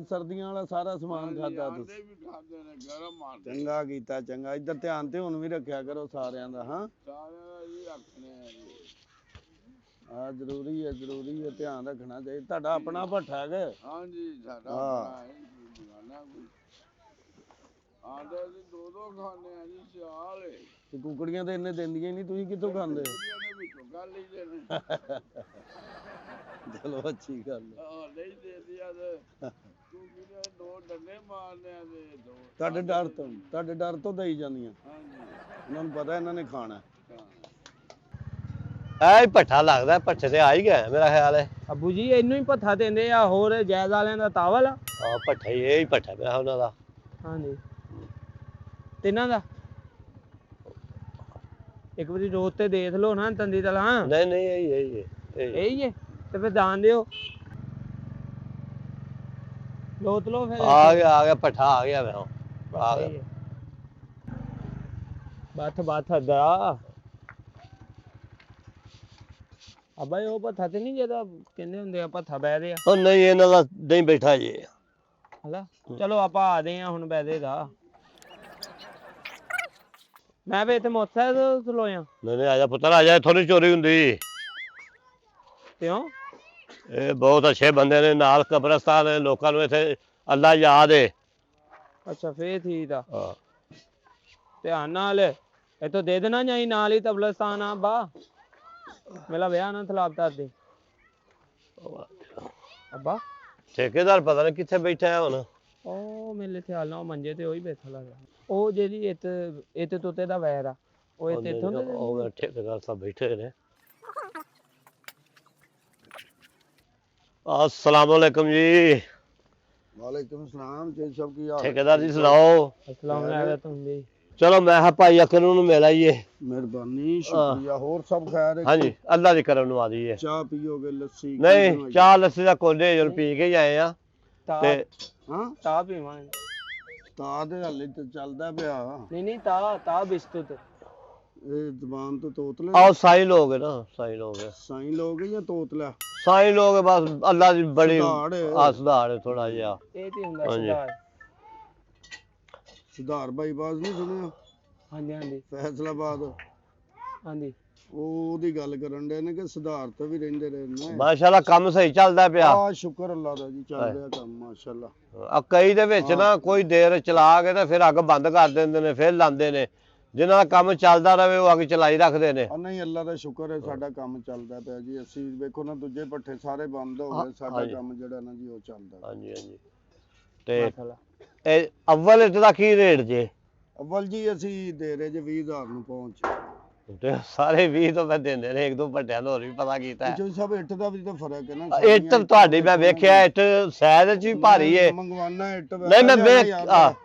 ਸਰਦੀਆਂ ਵਾਲਾ ਸਾਰਾ ਸਮਾਨ ਖਾਦਾ ਤੁਸੀਂ ਵੀ ਖਾਂਦੇ ਨੇ ਗਰਮ ਆਂਡੇ ਚੰਗਾ ਕੀਤਾ ਚੰਗਾ ਇੱਧਰ ਧਿਆਨ ਤੇ ਹੁਣ ਵੀ ਰੱਖਿਆ ਕਰੋ ਸਾਰਿਆਂ ਦਾ ਹਾਂ ਸਾਰਿਆਂ ਦਾ ਜੀ ਰੱਖਣੇ ਆ ਜੀ ਆ ਜ਼ਰੂਰੀ ਹੈ ਧਿਆਨ ਰੱਖਣਾ ਚਾਹੀਦਾ ਤੁਹਾਡਾ ਆਪਣਾ ਭੱਠਾ ਹੈਗਾ ਹਾਂਜੀ ਸਾਡਾ ਆਪਣਾ ਹੈ ਦੁਕਾਨਾਂ ਕੋਈ ਆਂਡੇ ਅਸੀਂ ਦੋ ਖਾਂਦੇ ਆ ਜੀ ਸਿਆਲ ਏ ਤੇ ਕੁਕੜੀਆਂ ਤੇ ਇੰਨੇ ਦਿੰਦੀਆਂ ਨਹੀਂ ਤੁਸੀਂ ਕਿੱਥੋਂ ਖਾਂਦੇ ਇਹਨੇ ਵਿੱਚੋਂ ਗੱਲ ਹੀ ਦੇ ਨੇ ਚਲੋ ਅੱਛੀ ਗੱਲ ਹੈ ਨਹੀਂ ਦੇਦੀਆਂ ਤੇ ਤੂੰ ਕਿਹਨੇ ਦੋ ਡੰਡੇ ਮਾਰਨੇ ਆ ਤੇ ਦੋ ਤੁਹਾਡੇ ਡਰ ਤੋਂ ਦੇਈ ਜਾਂਦੀਆਂ ਹਾਂਜੀ ਇਹਨਾਂ ਨੂੰ ਪਤਾ ਇਹਨਾਂ ਨੇ ਖਾਣਾ ਐ ਭੱਠਾ ਲੱਗਦਾ ਭੱਠੇ ਤੇ ਆ ਹੀ ਗਿਆ ਮੇਰਾ ਖਿਆਲ ਹੈ ਅੱਬੂ ਜੀ ਇਹਨੂੰ ਹੀ ਭੱਠਾ ਦਿੰਦੇ ਆ ਹੋਰ ਜਾਇਜ਼ ਵਾਲਿਆਂ ਦਾ ਤਾਵਲ ਆ ਭੱਠਾ ਇਹ ਹੀ ਭੱਠਾ ਪਿਆ ਉਹਨਾਂ ਦਾ ਹਾਂਜੀ ਤਿੰਨਾਂ ਦਾ ਇੱਕ ਵਾਰੀ ਰੋਜ਼ ਤੇ ਦੇਖ ਲਓ ਨਾ ਤੰਦੀ ਤਲ ਹਾਂ ਨਹੀਂ ਇਹੀ ਹੈ ਤੇ ਫਿਰ ਦਾਨ ਦਿਓ ਲੋਤ ਲੋ ਫਿਰ ਆ ਗਿਆ ਭੱਠਾ ਆ ਗਿਆ ਮੈਂ ਆ ਗਿਆ ਬਾਥ ਦਾ ਅਬਾਈ ਉਹ ਭੱਠਾ ਤੇ ਨਹੀਂ ਜਿਹਦਾ ਕਹਿੰਦੇ ਹੁੰਦੇ ਆ ਭੱਠਾ ਬਹਿਦੇ ਆ ਉਹ ਨਹੀਂ ਇਹਨਾਂ ਦਾ ਨਹੀਂ ਬੈਠਾ ਜੀ ਹਲਾ ਚਲੋ ਆਪਾਂ ਆਦੇ ਆ ਹੁਣ ਬਹਿਦੇ ਦਾ ਮੈਂ ਵੀ ਇੱਥੇ ਮੋਟਰਸਾਈਕਲ ਚਲੋਇਆ ਨਹੀਂ ਆ ਜਾ ਪੁੱਤਰ ਆ ਜਾ ਇੱਥੋਂ ਨੀ ਚੋਰੀ ਹੁੰਦੀ ਕਿਉਂ ਇਹ ਬਹੁਤ ਅੱਛੇ ਬੰਦੇ ਨੇ ਨਾਲ ਕਬਰਸਤਾਨ ਨੇ ਲੋਕਾਂ ਨੂੰ ਇੱਥੇ ਅੱਲਾ ਯਾਦ ਏ ਅੱਛਾ ਫੇਰ ਠੀਕ ਆ ਹਾਂ ਧਿਆਨ ਨਾਲ ਇੱਥੋਂ ਦੇ ਦੇਣਾ ਜਾਈ ਨਾਲ ਹੀ ਤਬਲਸਤਾਨ ਆ ਬਾ ਮੇਰਾ ਵਿਆਹ ਨਾ ਥਲਾਬ ਕਰ ਦੇ ਅੱਬਾ ਠੇਕੇਦਾਰ ਪਤਾ ਨਹੀਂ ਕਿੱਥੇ ਬੈਠਾ ਹੈ ਹੁਣ ਉਹ ਮੇਰੇ ਖਿਆਲ ਨਾਲ ਮੰਜੇ ਤੇ ਉਹੀ ਬੈਠਾ ਲੱਗਾ ਉਹ ਜਿਹੜੀ ਇੱਥੇ ਤੋਤੇ ਦਾ ਵੈਰ ਆ ਉਹ ਇੱਥੋਂ ਉਹ ਠੇਕੇਦਾਰ ਸਭ ਬੈਠੇ ਨੇ अस्सलाम वालेकुम जी वालेकुम सलाम जी सब की हाल ठेकेदार जी सुनाओ अस्सलाम वालेकुम जी चलो मैं भाई अकरम ਨੂੰ ਮਿਲ ਆਈਏ मेहरबानी शुक्रिया और सब खैर है हाँ जी अल्लाह ਦੀ ਕਰਮ ਨਵਾਜ਼ੀ ਹੈ चाह पियोगे लस्सी नहीं ਚਾਹ ਲੱਸੀ ਦਾ ਕੋਲੇ ਜਲ ਪੀ ਕੇ ਆਏ ਆ ਤੇ हां ਤਾ ਪੀਵਾਂਗੇ ਤਾ ਦੇ ਹਲੇ ਤੇ ਚੱਲਦਾ ਪਿਆ ਨਹੀਂ ਤਾ ਬਿਸਕੁਟ ਇਹ ਜ਼ਬਾਨ ਤੋਂ ਤੋਤਲੇ आओ साई लोग है ना साई लोग है ਸਾਈਂ ਲੋਗ ਜਾਂ ਤੋਤਲਾ साई लोग है बस अल्लाह ਦੀ बड़ी सुधार सुधार थोड़ा जिहा ਇਹ ਤੇ ਹੁੰਦਾ ਹਾਂਜੀ। ਸੁਧਾਰ ਸੁਧਾਰ ਬਾਈਪਾਸ ਨਹੀਂ ਸੁਣਿਆ ਹਾਂਜੀ ਫੈਸਲਾਬਾਦ ਹਾਂਜੀ ਉਹਦੀ ਗੱਲ ਕਰਨ ਦੇ ਨੇ ਕਿ ਸੁਧਾਰ ਤੋਂ ਵੀ ਰਹਿੰਦੇ ਰਹੇ ਨੇ ਮਾਸ਼ਾਅੱਲਾ ਕੰਮ ਸਹੀ ਚੱਲਦਾ ਪਿਆ ਆ ਸ਼ੁਕਰ ਅੱਲਾ ਦਾ ਜੀ ਚੱਲ ਰਿਹਾ ਕੰਮ ਮਾਸ਼ਾਅੱਲਾ ਆ ਕਈ ਦੇ ਵਿੱਚ ਨਾ ਕੋਈ ਦੇਰ ਚਲਾ ਕੇ ਤੇ ਫਿਰ ਅੱਗ ਬੰਦ ਕਰ ਦਿੰਦੇ ਨੇ ਫਿਰ ਲਾਉਂਦੇ ਨੇ ਜਿਨ੍ਹਾਂ ਦਾ ਕੰਮ ਚੱਲਦਾ ਰਹੇ ਉਹ ਅੱਗ ਚਲਾਈ ਰੱਖਦੇ ਨੇ ਨਹੀਂ ਅੱਲਾ ਦਾ ਸ਼ੁਕਰ ਹੈ ਸਾਡਾ ਕੰਮ ਚੱਲਦਾ ਪਿਆ ਜੀ ਅਸੀਂ ਵੇਖੋ ਨਾ ਦੂਜੇ ਪੱਠੇ ਸਾਰੇ ਬੰਦ ਹੋ ਗਏ ਸਾਡਾ ਕੰਮ ਜਿਹੜਾ ਨਾ ਜੀ ਉਹ ਚੱਲਦਾ ਹਾਂਜੀ ਤੇ ਇਹ ਅਵਲ ਇੱਟ ਦਾ ਕੀ ਰੇਟ ਜੇ ਅਵਲ ਜੀ ਅਸੀਂ ਦੇ ਰਹੇ ਜੇ 20000 ਨੂੰ ਪਹੁੰਚ ਤੇ ਸਾਰੇ 20 ਤੋਂ ਮੈਂ ਦਿੰਦੇ ਨੇ ਇੱਕ ਦੋ ਪੱਟਿਆਂ ਦਾ ਹੋਰ ਵੀ ਪਤਾ ਕੀਤਾ ਜੋ ਸਭ ਇੱਟ ਦਾ ਵੀ ਤਾਂ ਫਰਕ ਹੈ ਨਾ ਇੱਟ ਤੁਹਾਡੀ ਮੈਂ ਵੇਖਿਆ ਇੱਟ ਸਾਇਜ਼ ਚ ਵੀ ਭਾਰੀ ਏ ਮੰਗਵਾਨਾ ਇੱਟ ਨਹੀਂ ਮੈਂ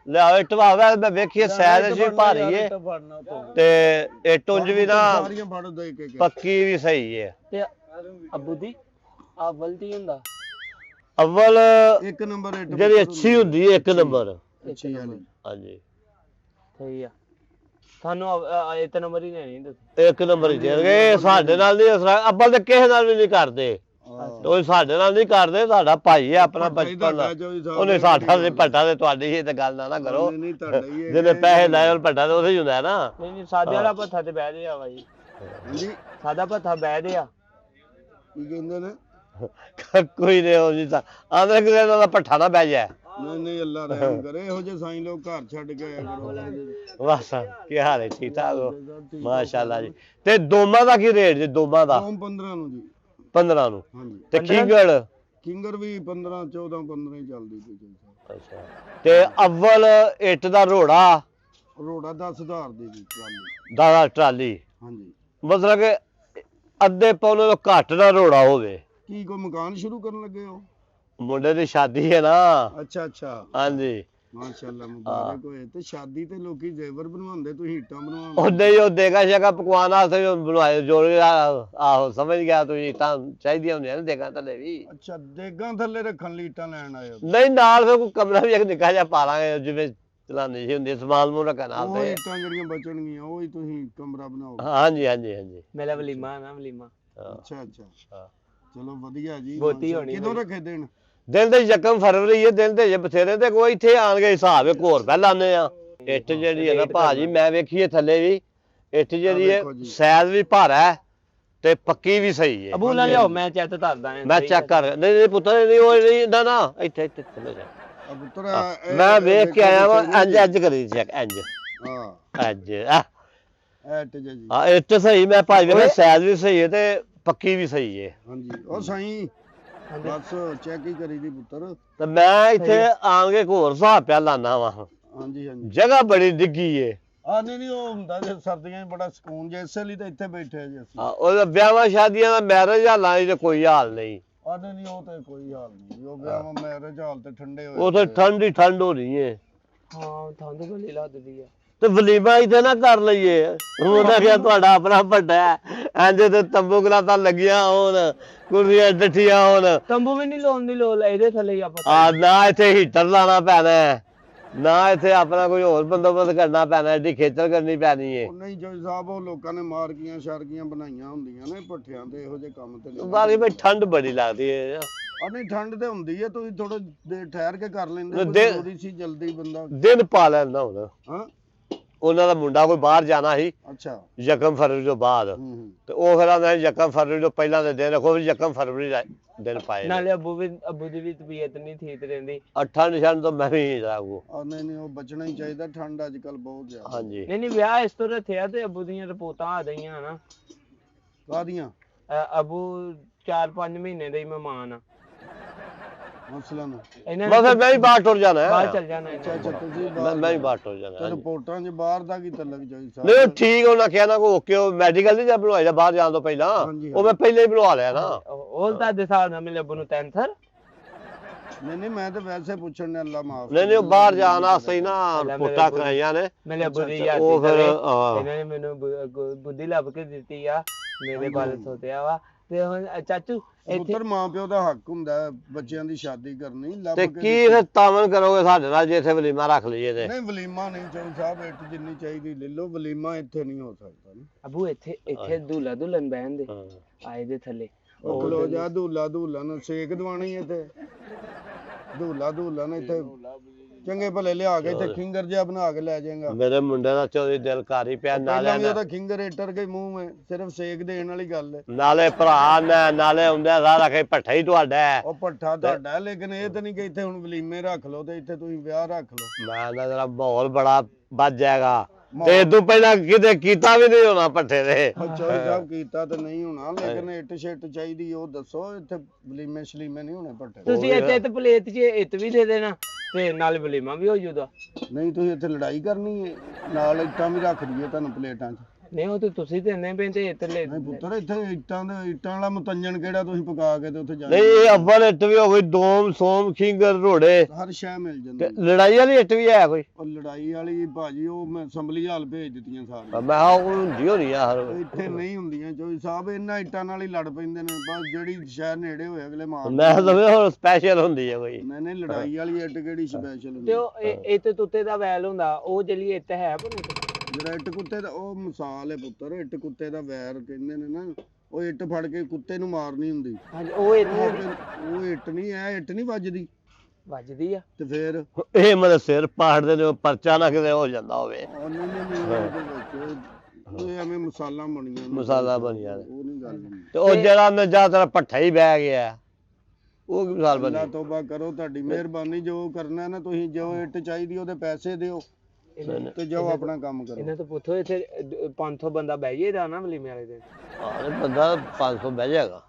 ਲਿਆ ਇੱਟ ਵਾਵਾ ਮੈਂ ਵੇਖੀ ਸਾਇਜ਼ ਚ ਵੀ ਭਾਰੀ ਏ ਤੇ ਇੱਟ ਉਂਝ ਵੀ ਨਾ ਸਾਰੀਆਂ ਫੜ ਦੇ ਕੇ ਪੱਕੀ ਵੀ ਸਹੀ ਏ ਤੇ ਅੱਬੂ ਦੀ ਆ ਵਲਤੀ ਹੁੰਦਾ ਅਵਲ ਇੱਕ ਨੰਬਰ ਇੱਟ ਜਿਹੜੀ ਅੱਛੀ ਹੁੰਦੀ ਏ ਇੱਕ ਨੰਬਰ ਅੱਛੀ ਵਾਲੀ ਹਾਂਜੀ ਸਹੀ ਆ ਸਾਨੂੰ ਇੱਕ ਨੰਬਰ ਹੀ ਲੈਣੀ ਤੁਸੀਂ ਇੱਕ ਨੰਬਰ ਹੀ ਦੇਣਗੇ ਸਾਡੇ ਨਾਲ ਨਹੀਂ ਅਸਰਾ ਅੱਬਲ ਤੇ ਕਿਸੇ ਨਾਲ ਵੀ ਨਹੀਂ ਕਰਦੇ ਉਹ ਸਾਡੇ ਨਾਲ ਨਹੀਂ ਕਰਦੇ ਸਾਡਾ ਭਾਈ ਹੈ ਆਪਣਾ ਬਚਪਨ ਦਾ ਉਹਨੇ ਸਾਡਾ ਦੇ ਭੱਟਾ ਤੇ ਤੁਹਾਡੀ ਇਹ ਤੇ ਗੱਲ ਨਾ ਕਰੋ ਜਿਹਨੇ ਪੈਸੇ ਲਾਏ ਉਹ ਭੱਟਾ ਤੇ ਉਹਦੇ ਹੀ ਹੁੰਦਾ ਨਾ ਨਹੀਂ ਸਾਦੇ ਵਾਲਾ ਭੱਠਾ ਤੇ ਬਹਿ ਦੇ ਆ ਬਾਈ ਹਾਂਜੀ ਸਾਦਾ ਭੱਠਾ ਬਹਿ ਦੇ ਆ ਕੀ ਕਹਿੰਦੇ ਨੇ ਕੋਈ ਨਹੀਂ ਉਹ ਜੀ ਆਂਦੇ ਕਿਸੇ ਦਾ ਭੱਠਾ ਨਾ ਬਹਿ ਜਾਏ ਨਹੀਂ ਅੱਲਾ ਰਹਿਮ ਕਰੇ ਇਹੋ ਜਿਹੇ ਸਾਈਂ ਲੋਕ ਘਰ ਛੱਡ ਕੇ ਆਇਆ ਕਰੋ ਬਸ ਕੀ ਹਾਲ ਹੈ ਠੀਕ ਠਾਕ ਹੋ ਮਾਸ਼ਾਅੱਲਾ ਜੀ ਤੇ ਦੋਮਾਂ ਦਾ ਕੀ ਰੇਟ ਜੀ ਦੋਮਾਂ ਦਾ 15 ਨੂੰ ਜੀ 15 ਨੂੰ ਹਾਂਜੀ ਤੇ ਕਿੰਗਰ ਵੀ 15 14 15 ਹੀ ਚੱਲਦੀ ਪਈ ਅੱਛਾ ਤੇ ਅਵਲ ਇੱਟ ਦਾ ਰੋੜਾ ਰੋੜਾ 10000 ਦੀ ਜੀ ਟਰਾਲੀ ਦਾ ਟਰਾਲੀ ਹਾਂਜੀ ਮਤਲਬ ਕਿ ਅੱਧੇ ਪੌਣੇ ਤੋਂ ਘੱਟ ਦਾ ਰੋੜਾ ਹੋਵੇ ਕੀ ਕੋਈ ਮਕਾਨ ਸ਼ੁਰੂ ਕਰਨ ਲੱਗੇ ਹੋ ਮੁੰਡੇ ਦੀ ਸ਼ਾਦੀ ਹੈ ਨਾ ਅੱਛਾ ਹਾਂਜੀ ਮਾਸ਼ਾਅੱਲਾ ਮੁਬਾਰਕ ਹੋਏ ਤੇ ਸ਼ਾਦੀ ਤੇ ਲੋਕੀ ਜ਼ੇਵਰ ਬਣਵਾਉਂਦੇ ਤੁਸੀਂ ਹੀਟਾਂ ਬਣਵਾਉਂਦੇ ਉਹਦੇ ਹੀ ਉਹ ਦੇਗਾ ਸ਼ਗਾ ਪਕਵਾਨ ਵਾਸਤੇ ਬਣਵਾਏ ਜੋੜ ਆਹੋ ਸਮਝ ਗਿਆ ਤੁਸੀਂ ਤਾਂ ਚਾਹੀਦੀਆਂ ਹੁੰਦੀਆਂ ਨੇ ਦੇਗਾ ਥੱਲੇ ਵੀ ਅੱਛਾ ਦੇਗਾਂ ਥੱਲੇ ਰੱਖਣ ਲਈ ਈਟਾਂ ਲੈਣ ਆਏ ਹੋ ਨਹੀਂ ਨਾਲ ਫਿਰ ਕੋਈ ਕਮਰਾ ਵੀ ਇੱਕ ਨਿੱਕਾ ਜਿਹਾ ਪਾ ਲਾਂਗੇ ਜਿਵੇਂ ਚਲਾਉਂਦੇ ਸੀ ਹੁੰਦੇ ਸਮਾਨ ਨੂੰ ਰੱਖਣ ਉਹ ਵਾਸਤੇ ਈਟਾਂ ਜਿਹੜੀਆਂ ਬਚਣਗੀਆਂ ਉਹ ਹੀ ਤੁਸੀਂ ਕਮਰਾ ਬਣਾਓ ਹਾਂਜੀ ਮੇਰਾ ਵਲੀਮਾ ਨਾ ਵਲੀਮਾ ਅੱਛਾ ਚਲੋ ਵਧੀਆ ਜੀ ਬਹੁਤੀ ਹੋਣੀ ਕਿਦੋਂ ਰੱਖੇ ਦੇਣ ਦਿਨ ਦੇ ਯਕਮ ਫਰਵਰੀ ਹੈ, ਦਿਨ ਦੇ ਜੇ ਬਥੇਰੇ ਤੇ ਕੋਈ ਇੱਥੇ ਆਣ ਕੇ ਹਿਸਾਬ ਇੱਕ ਹੋਰ ਪਹਿਲਾਂ ਲਾਉਂਦੇ ਆ। ਇੱਟ ਜਿਹੜੀ ਹੈ ਨਾ ਭਾਜੀ ਮੈਂ ਵੇਖੀਏ ਥੱਲੇ ਵੀ ਇੱਟ ਜਿਹੜੀ ਹੈ ਸਾਈਜ਼ ਵੀ ਭਾਰਾ ਹੈ ਤੇ ਪੱਕੀ ਵੀ ਸਹੀ ਹੈ। ਅਬੂ ਲੈ ਲਿਆਓ ਮੈਂ ਚੈੱਕ ਕਰਦਾ ਮੈਂ ਚੈੱਕ ਕਰ ਨਹੀਂ ਪੁੱਤਰ ਨਹੀਂ ਉਹ ਨਹੀਂ ਨਾ ਇੱਥੇ ਥੱਲੇ ਜਾ ਪੁੱਤਰ ਮੈਂ ਵੇਖ ਕੇ ਆਇਆ ਵਾ ਇੰਜ ਕਰੀ ਚੈੱਕ ਇੰਜ ਹਾਂ ਇੰਜ ਇੱਟ ਜੀ ਇੱਟ ਸਹੀ ਮੈਂ ਭਾਜੀ ਵੇਖਿਆ ਸਾਈਜ਼ ਵੀ ਸਹੀ ਹੈ ਤੇ ਪੱਕੀ ਵੀ ਸਹੀ ਹੈ। ਹਾਂਜੀ ਉਹ ਸਹੀ ਬਸ ਚੈੱਕ ਹੀ ਕਰੀ ਦੀ ਪੁੱਤਰ। ਤੇ ਮੈਂ ਇੱਥੇ ਆਣ ਕੇ ਹੋਰ ਹਿਸਾਬ ਪਿਆ ਲਾਣਾ ਵਾ। ਹਾਂਜੀ ਹਾਂਜੀ ਜਗ੍ਹਾ ਬੜੀ ਡਿੱਗੀ ਏ। ਨਹੀਂ ਉਹ ਹੁੰਦਾ ਜੇ ਸਰਦੀਆਂ 'ਚ ਬੜਾ ਸਕੂਨ ਜੇ ਇਸੇ ਲਈ ਤਾਂ ਇੱਥੇ ਬੈਠੇ ਆ ਜੀ ਅਸੀਂ। ਉਹ ਵਿਆਹਾਂ ਸ਼ਾਦੀਆਂ ਦਾ ਮੈਰਿਜ ਹਾਲਾਂ ਦੀ ਕੋਈ ਹਾਲ ਨਹੀਂ। ਨਹੀਂ ਉਹ ਤੇ ਕੋਈ ਹਾਲ ਨਹੀਂ, ਉਹ ਵਿਆਹਾਂ ਮੈਰਿਜ ਹਾਲ ਤੇ ਠੰਡੇ ਹੋਏ ਉਥੇ ਠੰਡ ਹੀ ਠੰਡ ਹੋ ਰਹੀ ਏ। ਹਾਂ ਠੰਡ ਬੜੀ ਲੱਗਦੀ ਆ ਤੇ ਵਲੀਮਾ ਇੱਥੇ ਨਾ ਕਰ ਲਈਏ। ਉਹਦਾ ਕਿਹਾ ਤੁਹਾਡਾ ਆਪਣਾ ਵੱਡਾ ਇੰਜ ਤੇ ਤੰਬੂ ਗਲਾਤਾਂ ਲੱਗੀਆਂ ਹੋਣ, ਕੁਰਸੀਆਂ ਡੱਠੀਆਂ ਹੋਣ। ਤੰਬੂ ਵੀ ਨਹੀਂ ਲਾਉਣ ਦੀ ਲੋੜ, ਇਹਦੇ ਥੱਲੇ ਹੀ ਆਪਾਂ ਨਾ ਇੱਥੇ ਹੀਟਰ ਲਾਣਾ ਪੈਣਾ, ਨਾ ਇੱਥੇ ਆਪਣਾ ਕੋਈ ਹੋਰ ਬੰਦੋਬਸਤ ਕਰਨਾ ਪੈਣਾ, ਐਡੀ ਖੇਚਲ ਕਰਨੀ ਪੈਣੀ ਏ। ਨਹੀਂ ਜੋਈ ਸਾਹਿਬ ਉਹ ਲੋਕਾਂ ਨੇ ਮਾਰਕੀਆਂ ਸ਼ਾਰਕੀਆਂ ਬਣਾਈਆਂ ਹੁੰਦੀਆਂ ਨੇ ਭੱਠਿਆਂ ਤੇ, ਇਹੋ ਜਿਹੇ ਕੰਮ ਤੇ ਨਹੀਂ। ਬਾਕੀ ਬਈ ਠੰਡ ਬੜੀ ਲੱਗਦੀ ਏ। ਨਹੀਂ ਠੰਡ ਤੇ ਹੁੰਦੀ ਹੈ, ਤੁਸੀਂ ਥੋੜਾ ਦੇਰ ਠਹਿਰ ਕੇ ਕਰ ਲੈਂਦੇ, ਜ਼ਰੂਰੀ ਸੀ ਜਲਦੀ ਬੰਦਾ ਦਿਨ ਪਾ ਲੈਂਦਾ ਹੁਣ। ਹਾਂ ਉਹਨਾਂ ਦਾ ਮੁੰਡਾ ਕੋਈ ਬਾਹਰ ਜਾਣਾ ਸੀ ਅੱਛਾ ਯਕਮ ਫਰਵਰੀ ਤੋਂ ਬਾਅਦ, ਤੇ ਉਹ ਫਿਰ ਆਂਦਾ ਯਕਮ ਫਰਵਰੀ ਤੋਂ ਪਹਿਲਾਂ ਦੇ ਦਿਨ ਰੱਖੋ, ਯਕਮ ਫਰਵਰੀ ਦਿਨ ਪਾਏ। ਨਾਲੇ ਅੱਬੂ ਦੀ ਵੀ ਤਬੀਅਤ ਨਹੀਂ ਠੀਕ ਰਹਿੰਦੀ। ਅੱਠਾਂ ਨਿਸ਼ਾਨ ਤੋਂ ਮੈਂ ਵੀ ਜਾਗੂ। ਨਹੀਂ ਉਹ ਬਚਣਾ ਹੀ ਚਾਹੀਦਾ, ਠੰਡ ਅੱਜ ਕੱਲ ਬਹੁਤ ਜ਼ਿਆਦਾ। ਹਾਂਜੀ ਨਹੀਂ ਵਿਆਹ ਇਸ ਤੋਂ ਰੱਖਿਆ ਤੇ ਅੱਬੂ ਦੀਆਂ ਰਿਪੋਰਟਾਂ ਆ ਗਈਆਂ ਨਾ। ਕਾਹਦੀਆਂ? ਅੱਬੂ 4-5 ਮਹੀਨੇ ਦੇ ਹੀ ਮਹਿਮਾਨ ਆ ਮਸਲਾ ਨਾ ਬਸ ਮੈਂ ਵੀ ਬਾਹਰ ਟੁਰ ਜਾਣਾ, ਬਾਹਰ ਚੱਲ ਜਾਣਾ। ਅੱਛਾ ਤੁਸੀਂ ਮੈਂ ਵੀ ਬਾਹਰ ਟੁਰ ਜਾਣਾ। ਰਿਪੋਰਟਾਂ 'ਚ ਬਾਹਰ ਦਾ ਕੀ ਤਲਕ ਜੋਈ ਸਾਹਿਬ? ਨਹੀਂ ਠੀਕ ਉਹਨਾਂ ਕਿਹਾ ਨਾ ਕੋਈ ਓਕੇ, ਉਹ ਮੈਡੀਕਲ ਨਹੀਂ ਜਾਂ ਬਣਵਾਇਆ ਬਾਹਰ ਜਾਣ ਤੋਂ ਪਹਿਲਾਂ, ਉਹ ਮੈਂ ਪਹਿਲੇ ਹੀ ਬਣਵਾ ਲਿਆ ਨਾ। ਉਹ ਤਾਂ ਦੇ ਹਿਸਾਬ ਨਾਲ ਮੇਰੇ ਅੱਬੂ ਨੂੰ ਕੈਂਸਰ। ਨਹੀਂ ਮੈਂ ਤਾਂ ਵੈਸੇ ਪੁੱਛਣ ਨੇ, ਅੱਲਾ ਮਾਫ। ਨਹੀਂ ਉਹ ਬਾਹਰ ਜਾਣ ਵਾਸਤੇ ਹੀ ਨਾ ਰਿਪੋਰਟਾਂ ਕਰਾਈਆਂ ਨੇ ਮੇਰੇ ਅੱਬੂ ਦੀ ਯਾਦ ਉਹ ਫਿਰ ਇਹਨਾਂ ਨੇ ਮੈਨੂੰ ਬੁੱਧੀ ਲੱਭ ਕੇ ਦਿੱਤੀ ਆ, ਮੇਰੇ ਬਾਲ ਸੋਤਿਆ ਵਾ। ਤੇ ਹੁਣ ਚਾਚੂ ਪੁੱਤਰ ਮਾਂ ਪਿਓ ਦਾ ਹੱਕ ਹੁੰਦਾ ਬੱਚਿਆਂ ਦੀ ਸ਼ਾਦੀ ਕਰਨੀ, ਲੱਭ ਤੇ ਕੇ ਕੀ ਫਿਰ ਤਾਵਨ ਕਰੋਗੇ ਸਾਡੇ ਨਾਲ ਜੇ ਇੱਥੇ ਵਲੀਮਾ ਰੱਖ ਲਈਏ ਤੇ? ਨਹੀਂ ਵਲੀਮਾ ਨਹੀਂ ਚੋਈ ਸਾਹਿਬ, ਇੱਟ ਜਿੰਨੀ ਚਾਹੀਦੀ ਲੈ ਲਓ, ਵਲੀਮਾ ਇੱਥੇ ਨਹੀਂ ਹੋ ਸਕਦਾ ਨਾ। ਅੱਬੂ ਇੱਥੇ ਦੁਲ੍ਹਾ ਦੁਲਹਨ ਬਹਿਣ ਦੇ ਆਏ ਦੇ ਥੱਲੇ। ਉਹ ਖਲੋ ਜਾ, ਦੁੱਲਾ ਨੂੰ ਸੇਕ ਦਵਾਣੀ ਇੱਥੇ, ਦੁੱਲਾ ਨੇ ਇੱਥੇ ਚੰਗੇ ਭਲੇ ਲਿਆ ਕੇ ਇੱਥੇ ਖਿੰਗਰ ਜਿਹਾ ਬਣਾ ਕੇ ਲੈ ਜਾਏਗਾ। ਮੇਰੇ ਮੁੰਡੇ ਦਾ ਚੋਰੀ ਦਿਲ ਕਰ ਹੀ ਪਿਆ, ਨਾਲੇ ਉਹਦਾ ਖਿੰਗਰ ਏਟਰ ਕੇ ਮੂੰਹ ਹੈ, ਸਿਰਫ ਸੇਕ ਦੇਣ ਵਾਲੀ ਗੱਲ ਹੈ। ਨਾਲੇ ਭਰਾ ਨਾਲੇ ਹੁੰਦਾ ਸਾਰਾ ਕੇ ਭੱਠਾ ਹੀ ਤੁਹਾਡਾ ਹੈ। ਉਹ ਭੱਠਾ ਤੁਹਾਡਾ ਹੈ, ਲੇਕਿਨ ਇਹ ਤਾਂ ਨਹੀਂ ਕਿ ਇੱਥੇ ਹੁਣ ਵਲੀਮੇ ਰੱਖ ਲਓ ਤੇ ਇੱਥੇ ਤੁਸੀਂ ਵਿਆਹ ਰੱਖ ਲਓ। ਮੈਂ ਨਾ ਜਰਾ ਮਾਹੌਲ ਬੜਾ ਵੱਜ ਜਾਏਗਾ, ਤੇ ਇਦੋਂ ਪਹਿਲਾਂ ਕਿਤੇ ਕੀਤਾ ਵੀ ਨਹੀਂ ਹੋਣਾ ਭੱਠੇ ਦੇ। ਚੋਈ ਸਾਹਿਬ ਕੀਤਾ ਤਾਂ ਨਹੀਂ ਹੋਣਾ, ਲੇਕਿਨ ਇੱਟ ਸ਼ਿੱਟ ਚਾਹੀਦੀ ਉਹ ਦੱਸੋ, ਇੱਥੇ ਵਲੀਮੇ ਸ਼ਲੀਮੇ ਨਹੀਂ ਹੋਣੇ ਭੱਠੇ। ਤੁਸੀਂ ਇੱਥੇ ਤੇ ਪਲੇਟ 'ਚ ਇੱਟ ਵੀ ਦੇ ਦੇਣਾ ਤੇ ਨਾਲ ਵਲੀਮਾ ਵੀ ਹੋ ਜੂਦਾ। ਨਹੀਂ ਤੁਸੀਂ ਇੱਥੇ ਲੜਾਈ ਕਰਨੀ ਹੈ, ਨਾਲ ਇੱਟਾਂ ਵੀ ਰੱਖ ਦਈਏ ਤੁਹਾਨੂੰ ਪਲੇਟਾਂ 'ਚ। ਨਹੀਂ ਉਹ ਤੇ ਤੁਸੀਂ ਦਿੰਦੇ ਪਏ ਤੇ ਇੱਟ ਲੈ। ਨਹੀਂ ਪੁੱਤਰ ਇੱਥੇ ਇੱਟਾਂ ਵਾਲਾ ਮਤੰਜਨ ਕਿਹੜਾ ਤੁਸੀਂ ਪਕਾ ਕੇ ਤੇ ਉੱਥੇ ਨਹੀਂ ਇਹ ਅੱਬਲ ਇੱਟ ਵੀ ਹੋ ਗਈ, ਦੋਮ ਸੋਮ ਖਿੰਗਰ ਰੋੜੇ ਹਰ ਸ਼ੈ ਮਿਲ ਤੇ ਜਾਂਦੀ। ਲੜਾਈ ਵਾਲੀ ਇੱਟ ਵੀ ਹੈ ਕੋਈ? ਉਹ ਲੜਾਈ ਵਾਲੀ ਭਾਜੀ ਉਹ ਮੈਂ ਅਸੈਂਬਲੀ ਹਾਲ ਭੇਜ ਦਿੱਤੀਆਂ ਸਾਰੀਆਂ। ਮੈਂ ਕਿਹਾ ਉਹ ਹੁੰਦੀ ਹੋਣੀ ਆ ਹਰ ਇੱਥੇ ਨਹੀਂ ਹੁੰਦੀਆਂ ਚੋਈ ਸਾਹਿਬ, ਇਹਨਾਂ ਇੱਟਾਂ ਨਾਲ ਹੀ ਲੜ ਪੈਂਦੇ ਨੇ, ਬਸ ਜਿਹੜੀ ਸ਼ਹਿਰ ਨੇੜੇ ਹੋਏ ਅਗਲੇ ਮਾਰ। ਮੈਂ ਸਮਝਿਆ ਹੁਣ ਸਪੈਸ਼ਲ ਹੁੰਦੀ ਹੈ ਕੋਈ। ਨਹੀਂ ਲੜਾਈ ਵਾਲੀ ਇੱਟ ਕਿਹੜੀ ਸਪੈਸ਼ਲ ਹੁੰਦੀ? ਤੇ ਉਹ ਇੱਟ ਤੁੱਤੇ ਦਾ ਵੈਲ ਹੁੰਦਾ, ਉਹ ਜਿਹੜੀ ਇੱਟ ਹੈ ਪਰ ਜਿਹੜਾ ਇੱਟ ਕੁੱਤੇ ਦਾ ਉਹ ਮਿਸਾਲ ਹੈ ਪੁੱਤਰ, ਇੱਟ ਕੁੱਤੇ ਦਾ ਵੈਰ ਕਹਿੰਦੇ ਨੇ ਨਾ, ਉਹ ਇੱਟ ਫੜ ਕੇ ਕੁੱਤੇ ਨੂੰ ਮਾਰਨੀ ਹੁੰਦੀ। ਹਾਂਜੀ ਉਹ ਇੱਟ ਉਹ ਇੱਟ ਨਹੀਂ ਐ, ਇੱਟ ਨਹੀਂ ਵੱਜਦੀ ਆ ਤੇ ਫੇਰ ਇਹ ਮਤਲਬ ਸਿਰ ਪਾੜਦੇ ਨੇ, ਪਰਚਾ ਨਾ ਕਿਤੇ ਹੋ ਜਾਂਦਾ ਹੋਵੇ। ਉਹ ਐਵੇਂ ਮਸਾਲਾ ਬਣੀਆਂ ਮਸਾਲਾ ਬਣੀਆਂ ਉਹ ਨਹੀਂ ਗੱਲ। ਤੇ ਉਹ ਜਿਹੜਾ ਮੈਂ ਜ਼ਿਆਦਾ ਭੱਠਾ ਹੀ ਬਹਿ ਗਿਆ, ਉਹ ਕੀ ਮਿਸਾਲ ਬਣੀ? ਅੱਲਾ ਤੋਬਾ ਕਰੋ, ਤੁਹਾਡੀ ਮਿਹਰਬਾਨੀ, ਜੋ ਕਰਨਾ ਨਾ ਤੁਸੀਂ, ਜੋ ਇੱਟ ਚਾਹੀਦੀ ਉਹਦੇ ਪੈਸੇ ਦਿਓ ਤੇ ਜਾਓ ਆਪਣਾ ਕੰਮ ਕਰੋ। ਇਹਨਾਂ ਤੋਂ ਪੁੱਛੋ ਇੱਥੇ 500 ਬੰਦਾ ਬਹਿ ਜਾਏਗਾ ਨਾ ਵਲੀਮੇ ਵਾਲੇ ਦਿਨ? ਬੰਦਾ 500 ਬਹਿ ਜਾਏਗਾ।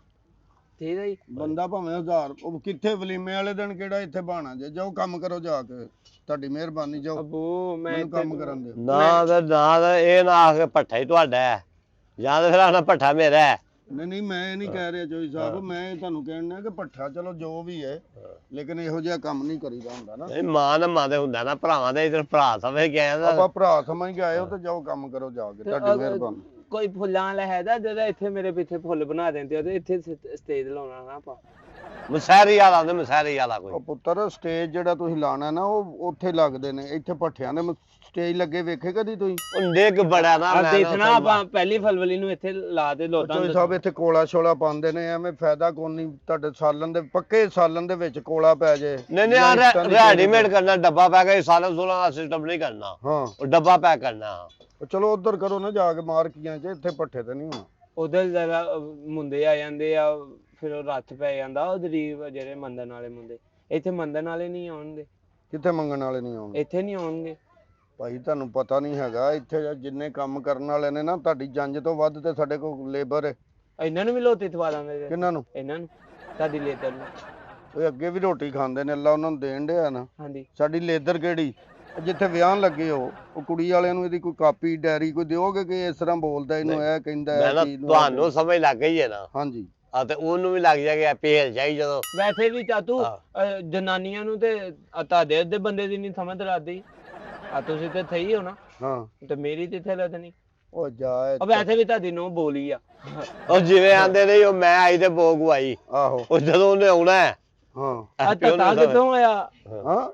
ਠੀਕ ਹੈ ਜੀ। ਬੰਦਾ ਭਾਵੇਂ 1000, ਉਹ ਕਿੱਥੇ ਵਲੀਮੇ ਵਾਲੇ ਦਿਨ ਕਿਹੜਾ ਇੱਥੇ ਬਹਾਨਾ ਜੇ, ਜਾਓ ਕੰਮ ਕਰੋ ਜਾ ਕੇ, ਤੁਹਾਡੀ ਮਿਹਰਬਾਨੀ, ਜਾਓ ਅੱਬੂ ਮੈਂ ਕੰਮ ਕਰਨ ਦਿਓ। ਨਾ ਇਹ ਨਾ ਆ ਕੇ ਭੱਠਾ ਹੀ ਤੁਹਾਡਾ ਹੈ, ਜਾਂ ਤਾਂ ਫਿਰ ਆਣਾ ਭੱਠਾ ਮੇਰਾ ਹੈ। ਨਹੀਂ ਮੈਂ ਇਹ ਨਹੀਂ ਕਹਿ ਰਿਹਾ ਜੋਈ ਸਾਹਿਬ, ਮੈਂ ਤੁਹਾਨੂੰ ਕਹਿਣਾ ਕਿ ਭੱਠਾ ਚਲੋ ਜੋ ਵੀ ਹੈ, ਲੇਕਿਨ ਇਹੋ ਜਿਹਾ ਕੰਮ ਨਹੀਂ ਕਰੀਦਾ ਹੁੰਦਾ ਨਾ। ਨਹੀਂ ਮਾਂ ਨਾ ਮਾਂ ਦੇ ਹੁੰਦਾ ਨਾ, ਭਰਾਵਾਂ ਦੇ ਇਧਰ ਭਰਾ ਸਮਝ ਕੇ ਆਇਆ ਆਪਾਂ ਭਰਾ ਸਮਝ ਕੇ ਆਏ ਹੋ ਤੇ ਜਾਓ ਕੰਮ ਕਰੋ ਜਾ ਕੇ, ਤੁਹਾਡੀ ਮਿਹਰਬਾਨੀ। ਕੋਈ ਫੁੱਲਾਂ ਵਾਲਾ ਹੈਦਾ ਜਿਹੜਾ ਇੱਥੇ ਮੇਰੇ ਪਿੱਛੇ ਫੁੱਲ ਬਣਾ ਦਿੰਦੇ, ਉਹਦੇ ਇੱਥੇ ਸਟੇਜ ਲਾਉਣਾ ਨਾ ਆਪਾਂ। ਮਸਹਿਰੀ ਵਾਲਾ ਤੇ ਮਸਹਿਰੀ ਵਾਲਾ ਉਹ ਕੋਈ ਪੁੱਤਰ ਸਟੇਜ ਜਿਹੜਾ ਤੁਸੀਂ ਲਾਣਾ ਨਾ ਉਹ ਉੱਥੇ ਲੱਗਦੇ ਨੇ, ਇੱਥੇ ਭੱਠਿਆਂ ਦੇ ਸਟੇਜ ਲੱਗੇ ਵੇਖੇ ਕਦੀ ਤੁਸੀਂ? ਉਹ ਡਿੱਗ ਬੜਾ ਨਾ ਆ ਦੇਖਣਾ ਆਪਾਂ ਪਹਿਲੀ ਫਰਵਰੀ ਨੂੰ ਇੱਥੇ ਲਾ ਦੇ ਲੋਟਾਂ ਚੋਈ ਸਾਹਿਬ ਇੱਥੇ ਕੋਲਾ ਛੋਲਾ ਪਾਉਂਦੇ ਨੇ, ਐਵੇਂ ਫਾਇਦਾ ਕੋਈ ਨਹੀਂ। ਤੁਹਾਡੇ ਸਾਲਨ ਦੇ ਪੱਕੇ ਸਾਲਨ ਦੇ ਵਿੱਚ ਕੋਲਾ ਪੈ ਜੇ। ਨਹੀਂ ਨਹੀਂ ਆ ਰੈਡੀਮੇਡ ਕਰਨਾ, ਡੱਬਾ ਪੈ ਕੇ ਸਾਲਾਂ ਸੋਲਾਂ ਦਾ ਸਿਸਟਮ ਨਹੀਂ ਕਰਨਾ, ਹਾਂ ਉਹ ਡੱਬਾ ਪੈਕ ਕਰਨਾ। ਉਹ ਚਲੋ ਉਧਰ ਕਰੋ ਨਾ ਜਾ ਕੇ ਮਾਰਕੀਆਂ 'ਚ, ਇੱਥੇ ਭੱਠੇ ਤੇ ਨਹੀਂ ਹੋਣਾ। ਉਧਰ ਜਰਾ ਮੁੰਡੇ ਆ ਜਾਂਦੇ ਆ, ਫਿਰ ਉਹ ਰੱਥ ਪੈ ਜਾਂਦਾ, ਉਹ ਗਰੀਬ ਜਿਹੜੇ ਮੰਦਨ ਵਾਲੇ ਮੁੰਡੇ। ਇੱਥੇ ਮੰਦਨ ਵਾਲੇ ਨਹੀਂ ਆਉਣਗੇ। ਕਿੱਥੇ ਮੰਗਣ ਵਾਲੇ ਨਹੀਂ ਆਉਣਗੇ? ਇੱਥੇ ਨਹੀਂ ਆਉਣਗੇ ਭਾਈ ਤੁਹਾਨੂੰ ਪਤਾ ਨਹੀਂ ਹੈਗਾ, ਇੱਥੇ ਜਿੰਨੇ ਕੰਮ ਕਰਨ ਵਾਲੇ ਨੇ ਨਾ, ਤੁਹਾਡੀ ਜੰਜ ਤੋਂ ਵੱਧ ਤੇ ਸਾਡੇ ਕੋਲ ਲੇਬਰ ਹੈ। ਇਹਨਾਂ ਨੂੰ ਵੀ ਲੋਟੀ ਥਵਾ ਦਾਂਗੇ। ਕਿਹਨਾਂ ਨੂੰ? ਇਹਨਾਂ ਨੂੰ, ਸਾਡੀ ਲੇਬਰ ਨੂੰ। ਉਹ ਅੱਗੇ ਵੀ ਰੋਟੀ ਖਾਂਦੇ ਨੇ, ਅੱਲਾ ਉਹਨਾਂ ਨੂੰ ਦੇਣ ਡਿਆ ਨਾ। ਹਾਂਜੀ ਸਾਡੀ ਲੇਦਰ ਕਿਹੜੀ? ਜਿੱਥੇ ਵਿਆਹ ਲੱਗੇ ਉਹ ਕੁੜੀ ਵਾਲਿਆਂ ਨੂੰ ਇਹਦੀ ਕੋਈ ਕਾਪੀ ਡਾਇਰੀ ਕੋਈ ਦਿਓਗੇ ਕਿ ਇਸ ਤਰ੍ਹਾਂ ਬੋਲਦਾ, ਇਹਨੂੰ ਇਹ ਕਹਿੰਦਾ ਮੈਂ ਨਾ ਤੁਹਾਨੂੰ ਸਮਝ ਲੱਗ ਗਈ ਹੈ ਨਾ। ਹਾਂਜੀ ਆ ਤੇ ਉਹਨੂੰ ਵੀ ਲੱਗ ਜਾਏਗਾ ਪੇਲ ਜਾਈ ਜਦੋਂ। ਵੈਸੇ ਵੀ ਚਾਤੂ ਜਨਾਨੀਆਂ ਨੂੰ ਤੇ ਤੁਹਾਡੇ ਅੱਧੇ ਬੰਦੇ ਦੀ ਨਹੀਂ ਸਮਝ ਲੱਗਦੀ। ਆ ਤੁਸੀਂ ਤੇ ਸਹੀ ਹੋ ਨਾ, ਹਾਂ ਤੇ ਮੇਰੀ ਤੇ ਇੱਥੇ ਲੱਗਣੀ। ਉਹ ਜਾ ਉਹ ਵੈਸੇ ਵੀ ਤੁਹਾਡੀ ਨੂੰ ਬੋਲੀ ਆ। ਉਹ ਜਿਵੇਂ ਆਂਦੇ ਨੇ ਉਹ ਮੈਂ ਆਈ ਤੇ ਬੋਗ ਆਈ, ਆਹੋ ਉਹ ਜਦੋਂ ਉਹਨੇ ਆਉਣਾ ਹੈ ਹਾਂ ਤਾਂ ਕਿੱਥੋਂ ਆਇਆ? ਹਾਂ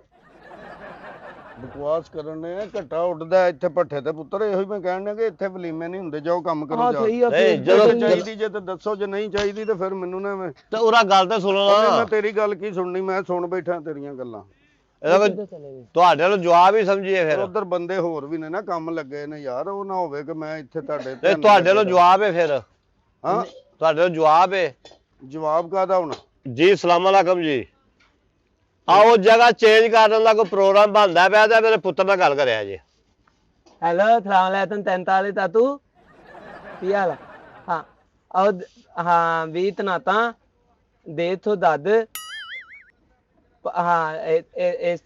ਬਕਵਾਸ ਕਰਨ ਨੇ ਘੱਟਾ ਉੱਡਦਾ ਇੱਥੇ ਭੱਠੇ ਤੇ ਪੁੱਤਰ। ਇਹੋ ਹੀ ਮੈਂ ਕਹਿਣ ਡਿਆ ਕਿ ਇੱਥੇ ਵਲੀਮੇ ਨਹੀਂ ਹੁੰਦੇ, ਜਾਓ ਕੰਮ ਕਰੋ ਜਾ। ਨਹੀਂ ਜਦੋਂ ਚਾਹੀਦੀ ਜੇ ਤੇ ਦੱਸੋ, ਜੇ ਨਹੀਂ ਚਾਹੀਦੀ ਤੇ ਫਿਰ ਮੈਨੂੰ ਨਾ ਮੈਂ ਤੇ ਉਹਦਾ ਗੱਲ ਤੇ ਸੁਣੋ ਨਾ। ਮੈਂ ਤੇਰੀ ਗੱਲ ਕੀ ਸੁਣਨੀ, ਮੈਂ ਸੁਣ ਬੈਠਾ ਤੇਰੀਆਂ ਗੱਲਾਂ। ਇਹਦਾ ਤੁਹਾਡੇ ਨੂੰ ਜਵਾਬ ਹੀ ਸਮਝੀਏ ਫਿਰ। ਉਧਰ ਬੰਦੇ ਹੋਰ ਵੀ ਨੇ ਨਾ ਕੰਮ ਲੱਗੇ ਨੇ ਯਾਰ, ਉਹ ਨਾ ਹੋਵੇ ਕਿ ਮੈਂ ਇੱਥੇ ਤੁਹਾਡੇ ਤੇ ਤੁਹਾਡੇ ਨੂੰ ਜਵਾਬ ਹੈ ਫਿਰ। ਹਾਂ ਤੁਹਾਡੇ ਨੂੰ ਜਵਾਬ ਹੈ। ਜਵਾਬ ਕਾਹਦਾ ਹੁਣ? ਜੀ ਸਲਾਮ ਅਲੈਕਮ ਜੀ। ਆਓ ਜਗ੍ਹਾ ਚੇਂਜ ਕਰਨ ਦਾ ਕੋਈ ਪ੍ਰੋਗਰਾਮ ਬਣਦਾ ਪਿਆ ਤੇ ਮੇਰੇ ਪੁੱਤਰ ਨਾਲ ਗੱਲ ਕਰਿਆ ਜੀ। ਹੈਲੋ ਸਲਾਮ ਅਲੈਕਮ ਤੈਨਤਾਲੀ ਤਾਤੂ, ਕੀ ਹਾਲ? ਹਾਂ ਆਓ ਹਾਂ ਵੀ ਤਨਾਤਾ ਦੇ ਤੋਂ ਦੱਦ। ਹਾਂ ਇਸ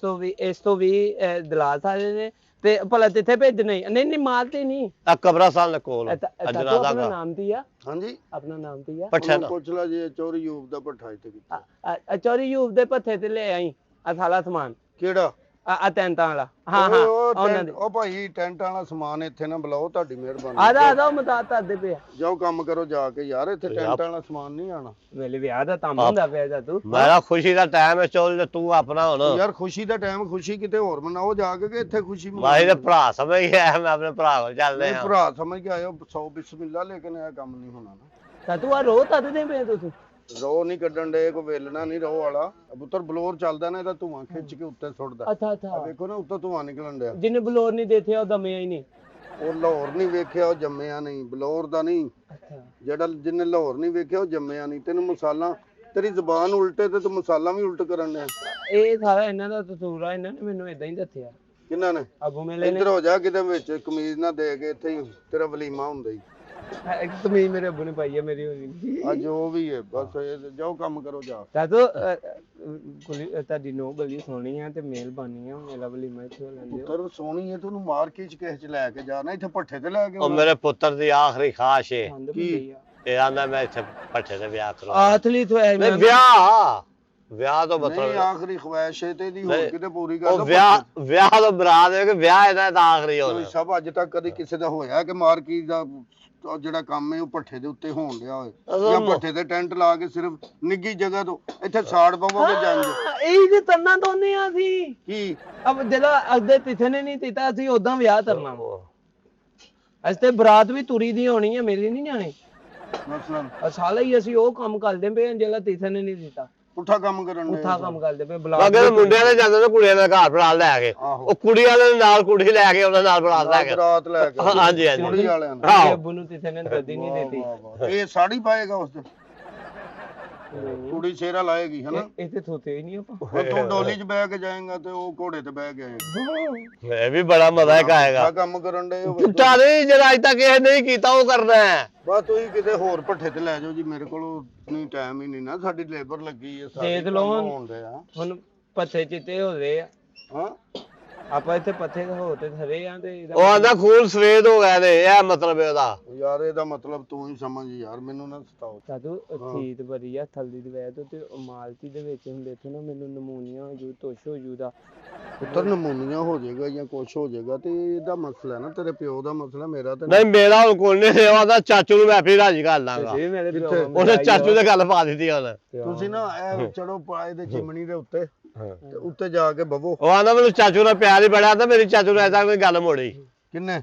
ਤੋਂ ਵੀ ਦਲਾਸ ਆ ਨੇ ਤੇ ਭਲਾ ਤਿੱਥੇ ਭੇਜਣੇ? ਨਹੀਂ ਮਾਰਤੇ ਨਹੀਂ। ਆ ਕਬਰਸਤਾਨ ਦੇ ਕੋਲ ਆਪਣਾ ਨਾਮ ਕੀ ਆ? ਹਾਂਜੀ ਆਪਣਾ ਨਾਮ ਕੀ ਆ? ਪੱਠੇ ਦਾ ਪੁੱਛ ਲਾ ਜੀ, ਚੋਰੀ ਯੂਬ ਦਾ ਭੱਠਾ ਇੱਥੇ ਕੀਤਾ। ਚੋਰੀ ਯੂਬ ਦੇ ਪੱਥੇ ਤੇ ਲੈ ਆਈ ਆ ਸਾਲਾ ਸਮਾਨ। ਕਿਹੜਾ? ਆ ਟੈਂਟਾਂ ਵਾਲਾ। ਹਾਂ ਹਾਂ ਉਹਨਾਂ ਦੇ। ਉਹ ਭਾਈ ਟੈਂਟਾਂ ਵਾਲਾ ਸਮਾਨ ਇੱਥੇ ਨਾ ਬੁਲਾਓ, ਤੁਹਾਡੀ ਮਿਹਰਬਾਨੀ। ਆਦਾ ਮਦਦ ਕਰਦੇ ਪਿਆ। ਜਾਓ ਕੰਮ ਕਰੋ ਜਾ ਕੇ ਯਾਰ, ਇੱਥੇ ਟੈਂਟਾਂ ਵਾਲਾ ਸਮਾਨ ਨਹੀਂ ਆਣਾ। ਮੇਰੇ ਵਿਆਹ ਦਾ ਕੰਮ ਹੁੰਦਾ ਪਿਆ ਜਾ ਤੂੰ। ਮੇਰਾ ਖੁਸ਼ੀ ਦਾ ਟਾਈਮ ਹੈ ਚੋਲ ਤੇ ਤੂੰ ਆਪਣਾ ਹੁਣ ਯਾਰ ਖੁਸ਼ੀ ਦਾ ਟਾਈਮ, ਖੁਸ਼ੀ ਕਿਤੇ ਹੋਰ ਮਨਾਓ ਜਾ ਕੇ ਕਿ ਇੱਥੇ ਖੁਸ਼ੀ ਮਾਹੀ ਦੇ ਭਰਾ ਸਮਝ ਗਿਆ, ਮੈਂ ਆਪਣੇ ਭਰਾ ਕੋਲ ਚੱਲਦੇ ਆ। ਭਰਾ ਸਮਝ ਕੇ ਆਇਓ 100 ਬਿਸਮਿਲ੍ਲਾ, ਲੇਕਿਨ ਇਹ ਕੰਮ ਨਹੀਂ ਹੋਣਾ ਨਾ। ਤੂੰ ਆ ਰੋ ਤਦ ਦੇ ਪਏ ਤੁਸੀਂ। ਰੋ ਨਹੀਂ ਕੱਢਣ ਦੇ, ਕੋਈ ਵੇਲਣਾ ਨਹੀਂ ਰੋ ਵਾਲਾ ਪੁੱਤਰ। ਬਲੋਰ ਚੱਲਦਾ ਨਾ, ਇਹਦਾ ਧੂਆਂ ਖਿੱਚ ਕੇ ਉੱਤੇ ਸੁੱਟਦਾ। ਅੱਛਾ ਵੇਖੋ ਨਾ ਉੱਤੋਂ ਧੂਆਂ ਨਿਕਲਣ ਡਿਆ। ਜਿਹਨੇ ਬਲੋਰ ਨਹੀਂ ਦੇਖਿਆ ਉਹ ਦਮਿਆ ਹੀ ਨਹੀਂ। ਉਹ ਲਾਹੌਰ ਨਹੀਂ ਵੇਖਿਆ ਉਹ ਜੰਮਿਆ ਨਹੀਂ, ਬਲੋਰ ਦਾ ਨਹੀਂ। ਜਿਹੜਾ ਜਿਹਨੇ ਲਾਹੌਰ ਨਹੀਂ ਵੇਖਿਆ ਉਹ ਜੰਮਿਆ ਨਹੀਂ। ਤੈਨੂੰ ਮਸਾਲਾ, ਤੇਰੀ ਜ਼ੁਬਾਨ ਉਲਟੇ ਤੇ ਤੂੰ ਮਸਾਲਾ ਵੀ ਉਲਟ ਕਰਨ ਡਿਆ। ਇਹ ਸਾਰਾ ਇਹਨਾਂ ਦਾ ਕਸੂਰ ਆ, ਇਹਨਾਂ ਨੇ ਮੈਨੂੰ ਇਦਾਂ ਹੀ ਦੱਸਿਆ। ਕਿਹਨਾਂ ਨੇ? ਅਬੂ ਮੇਲੇ ਨੇ। ਇੱਧਰ ਹੋ ਜਾ ਕਿਤੇ ਵਿੱਚ, ਕਮੀਜ਼ ਨਾ ਦੇ ਕੇ ਇੱਥੇ ਹੀ ਤੇਰਾ ਵਲੀਮਾ ਹੁੰਦਾ ਹੀ। ਇੱਕ ਕਮੀਜ਼ ਮੇਰੇ ਅੱਬੂ ਨੇ ਪਾਈ ਆ, ਮੇਰੀ ਹੋਈ। ਆ ਜੋ ਵੀ ਹੈ ਬਸ ਜਾਓ ਕੰਮ ਕਰੋ ਜਾ। ਤਾਤੋ ਤੁਹਾਡੀ ਨੋ ਬਲੀ ਸੋਹਣੀ ਆ ਤੇ ਮਿਹਰਬਾਨੀ ਆ, ਮੇਰਾ ਵਲੀਮਾ ਇੱਥੇ ਲੈਂਦੇ ਹੋ। ਪੁੱਤਰ ਸੋਹਣੀ ਹੈ, ਤੈਨੂੰ ਮਾਰਕੀਟ ਚ ਕਿਸੇ ਚ ਲੈ ਕੇ ਜਾਣਾ, ਇੱਥੇ ਭੱਠੇ ਤੇ ਲੈ ਕੇ ਉਹ ਮੇਰੇ ਪੁੱਤਰ ਦੀ ਆਖਰੀ ਖਾਸ਼ ਹੈ ਕੀ? ਇਹ ਆਂਦਾ ਮੈਂ ਇੱਥੇ ਪੱਠੇ ਤੇ ਵਿਆਹ ਕਰਾਂ। ਆਥਲੀ ਤੋਂ ਨਹੀਂ ਵਿਆਹ ਤੋਂ ਨਹੀਂ ਮਤਲਬ ਆਖਰੀ ਖਵਾਇਸ਼ ਹੈ ਤੇ ਦੀ ਹੋਰ ਕਿਤੇ ਪੂਰੀ ਕਰ ਉਹ ਦੋ। ਵਿਆਹ ਤੋਂ ਬਰਾਤ ਹੈ ਕਿ ਵਿਆਹ ਇਹਦਾ ਤਾਂ ਆਖਰੀ ਹੋਣਾ। ਸਭ ਅੱਜ ਤੱਕ ਕਦੇ ਕਿਸੇ ਦਾ ਹੋਇਆ ਕਿ ਮਾਰਕੀਟ ਦਾ ਜਿਹੜਾ ਕੰਮ ਹੈ ਉਹ ਭੱਠੇ ਦੇ ਉੱਤੇ ਹੋਣ ਡਿਆ ਹੋਏ, ਜਾਂ ਭੱਠੇ ਤੇ ਟੈਂਟ ਲਾ ਕੇ ਸਿਰਫ ਨਿੱਗੀ ਜਗ੍ਹਾ ਤੋਂ ਇੱਥੇ ਸਾੜ ਪਵੋਗੇ ਜੰਜ? ਇਹ ਜੇ ਤੰਨਾ ਦੋਨੇ ਆ ਸੀ ਕੀ ਅਬ ਜਿਹੜਾ ਅੱਗੇ ਤਿਥੇ ਨੇ ਨਹੀਂ ਦਿੱਤਾ ਸੀ ਉਦਾਂ ਵਿਆਹ ਕਰਨਾ। ਅਸੀਂ ਤੇ ਬਰਾਤ ਵੀ ਤੁਰੀ ਦੀ ਹੋਣੀ ਹੈ, ਮੇਰੀ ਨਹੀਂ ਜਾਣੀ। ਮਸਲਨ ਸਾਲਾ ਹੀ ਅਸੀਂ ਉਹ ਕੰਮ ਕਰਦੇ ਪਏ ਜਿਹੜਾ ਤਿਥੇ ਨੇ ਨਹੀਂ ਦਿੱਤਾ। ਪੁੱਠਾ ਕੰਮ ਕਰਨ ਦੇ। ਪੁੱਠਾ ਕੰਮ ਕਰਦੇ ਪਏ। ਅਗਰ ਮੁੰਡਿਆਂ ਦੇ ਜਾਂਦੇ ਨੇ ਕੁੜੀਆਂ ਦੇ ਘਰ ਬਰਾਤ ਲੈ ਕੇ, ਉਹ ਕੁੜੀ ਵਾਲੇ ਦੇ ਨਾਲ ਕੁੜੀ ਲੈ ਕੇ ਉਹਨਾਂ ਨਾਲ ਬਰਾਤ ਲੈ ਕੇ। ਬਰਾਤ ਲੈ ਕੇ ਹਾਂਜੀ ਹਾਂਜੀ ਕੁੜੀ ਵਾਲਿਆਂ ਨੇ। ਹਾਂ ਅੱਬੂ ਨੂੰ ਤਿਥੇ ਨੇ ਦੱਦੀ ਨਹੀਂ ਦਿੱਤੀ। ਇਹ ਸਾੜੀ ਪਾਏਗਾ ਉਸ ਤੇ ਕੁੜੀ ਸਿਹਰਾ ਲਾਏਗੀ ਹਨਾ। ਇੱਥੇ ਥੋਤੇ ਹੀ ਨਹੀਂ ਆਪਾਂ। ਤੂੰ ਡੋਲੀ 'ਚ ਬਹਿ ਕੇ ਜਾਏਗਾ ਤੇ ਉਹ ਘੋੜੇ ਤੇ ਬਹਿ ਕੇ ਆਏਗਾ। ਇਹ ਵੀ ਬੜਾ ਮਜ਼ਾ ਆਏਗਾ। ਕੰਮ ਕਰਨ ਦੇ ਪੁੱਠਾ ਨਹੀਂ, ਜਿਹੜਾ ਅੱਜ ਤੱਕ ਇਹ ਨਹੀਂ ਕੀਤਾ ਉਹ ਕਰਨਾ ਹੈ। ਬਸ ਤੁਸੀਂ ਕਿਤੇ ਹੋਰ ਭੱਠੇ ਤੇ ਲੈ ਜਾਓ ਜੀ, ਮੇਰੇ ਕੋਲ ਨਹੀਂ ਟਾਈਮ ਹੀ ਨਹੀਂ ਨਾ, ਸਾਡੀ ਲੇਬਰ ਲੱਗੀ ਹੈ ਸਾਰੀ। ਦੇਖ ਲਓ ਹੋਣ ਦੇ ਆ ਹੁਣ ਪੱਥੇ ਚਿੱਤੇ ਹੋ ਰਹੇ ਆ। ਹਾਂ ਆਪਾਂ ਇੱਥੇ ਪੱਥੇ ਹੋ ਤੇ ਥਰੇ ਆ ਤੇ ਉਹ ਆਂਦਾ ਖੂਨ ਸਵੇਦ ਹੋ ਗਿਆ ਨੇ, ਇਹ ਮਤਲਬ ਹੈ ਉਹਦਾ। ਯਾਰ ਇਹਦਾ ਮਤਲਬ ਤੂੰ ਹੀ ਸਮਝ ਯਾਰ, ਮੈਨੂੰ ਨਾ ਸਤਾਓ। ਸਾਧੂ ਠੀਕ ਬੜੀ ਆ ਥੱਲੀ ਦੀ ਵੈਦ ਤੇ ਮਾਲਤੀ ਦੇ ਵਿੱਚ ਹੁੰਦੇ ਇੱਥੇ ਨਾ ਮੈਨੂੰ ਨਮੂਨੀਆ ਹੋ ਜੂ, ਤੁਸ਼ ਹੋ ਜੂ ਦਾ ਪੁੱਤਰ ਨਮੂਨੀਆ ਹੋ ਜਾਏਗਾ ਜਾਂ ਕੁਛ ਹੋ ਜਾਏਗਾ ਤੇ ਇਹਦਾ ਮਸਲਾ ਨਾ, ਤੇਰੇ ਪਿਓ ਦਾ ਮਸਲਾ, ਮੇਰਾ ਤੇ ਨਹੀਂ ਮੇਰਾ ਹੁਣ ਕੋਈ ਨਹੀਂ, ਉਹ ਆਂਦਾ ਚਾਚੂ ਨੂੰ ਮੈਂ ਆਪੇ ਰਾਜੀ ਕਰ ਲਾਂਗਾ। ਤੁਸੀਂ ਮੇਰੇ ਪਿਓ ਕਿੱਥੇ? ਮੰਮੀ ਉਹਨੇ ਆਈ ਚਾਚੂ ਆ। ਦੇ ਗੱਲ ਪਾ ਦਿੱਤੀ ਹੁਣ। ਤੁਸੀਂ ਨਾ ਇਹ ਚੜੋ ਪਾਏ ਦੇ ਚਿਮਣੀ ਦੇ ਉੱਤੇ ਤੇ ਉੱਤੇ ਜਾ ਕੇ ਬਵੋ। ਉਹ ਆਂਦਾ ਮੈਨੂੰ ਚਾਚੂ ਨਾਲ ਪਿਆਰ ਹੀ ਬੜਾ, ਤਾਂ ਮੇਰੀ ਚਾਚੂ ਨੂੰ ਐਸਾ ਕੋਈ ਗੱਲ ਮੋੜੀ। ਕਿੰਨੇ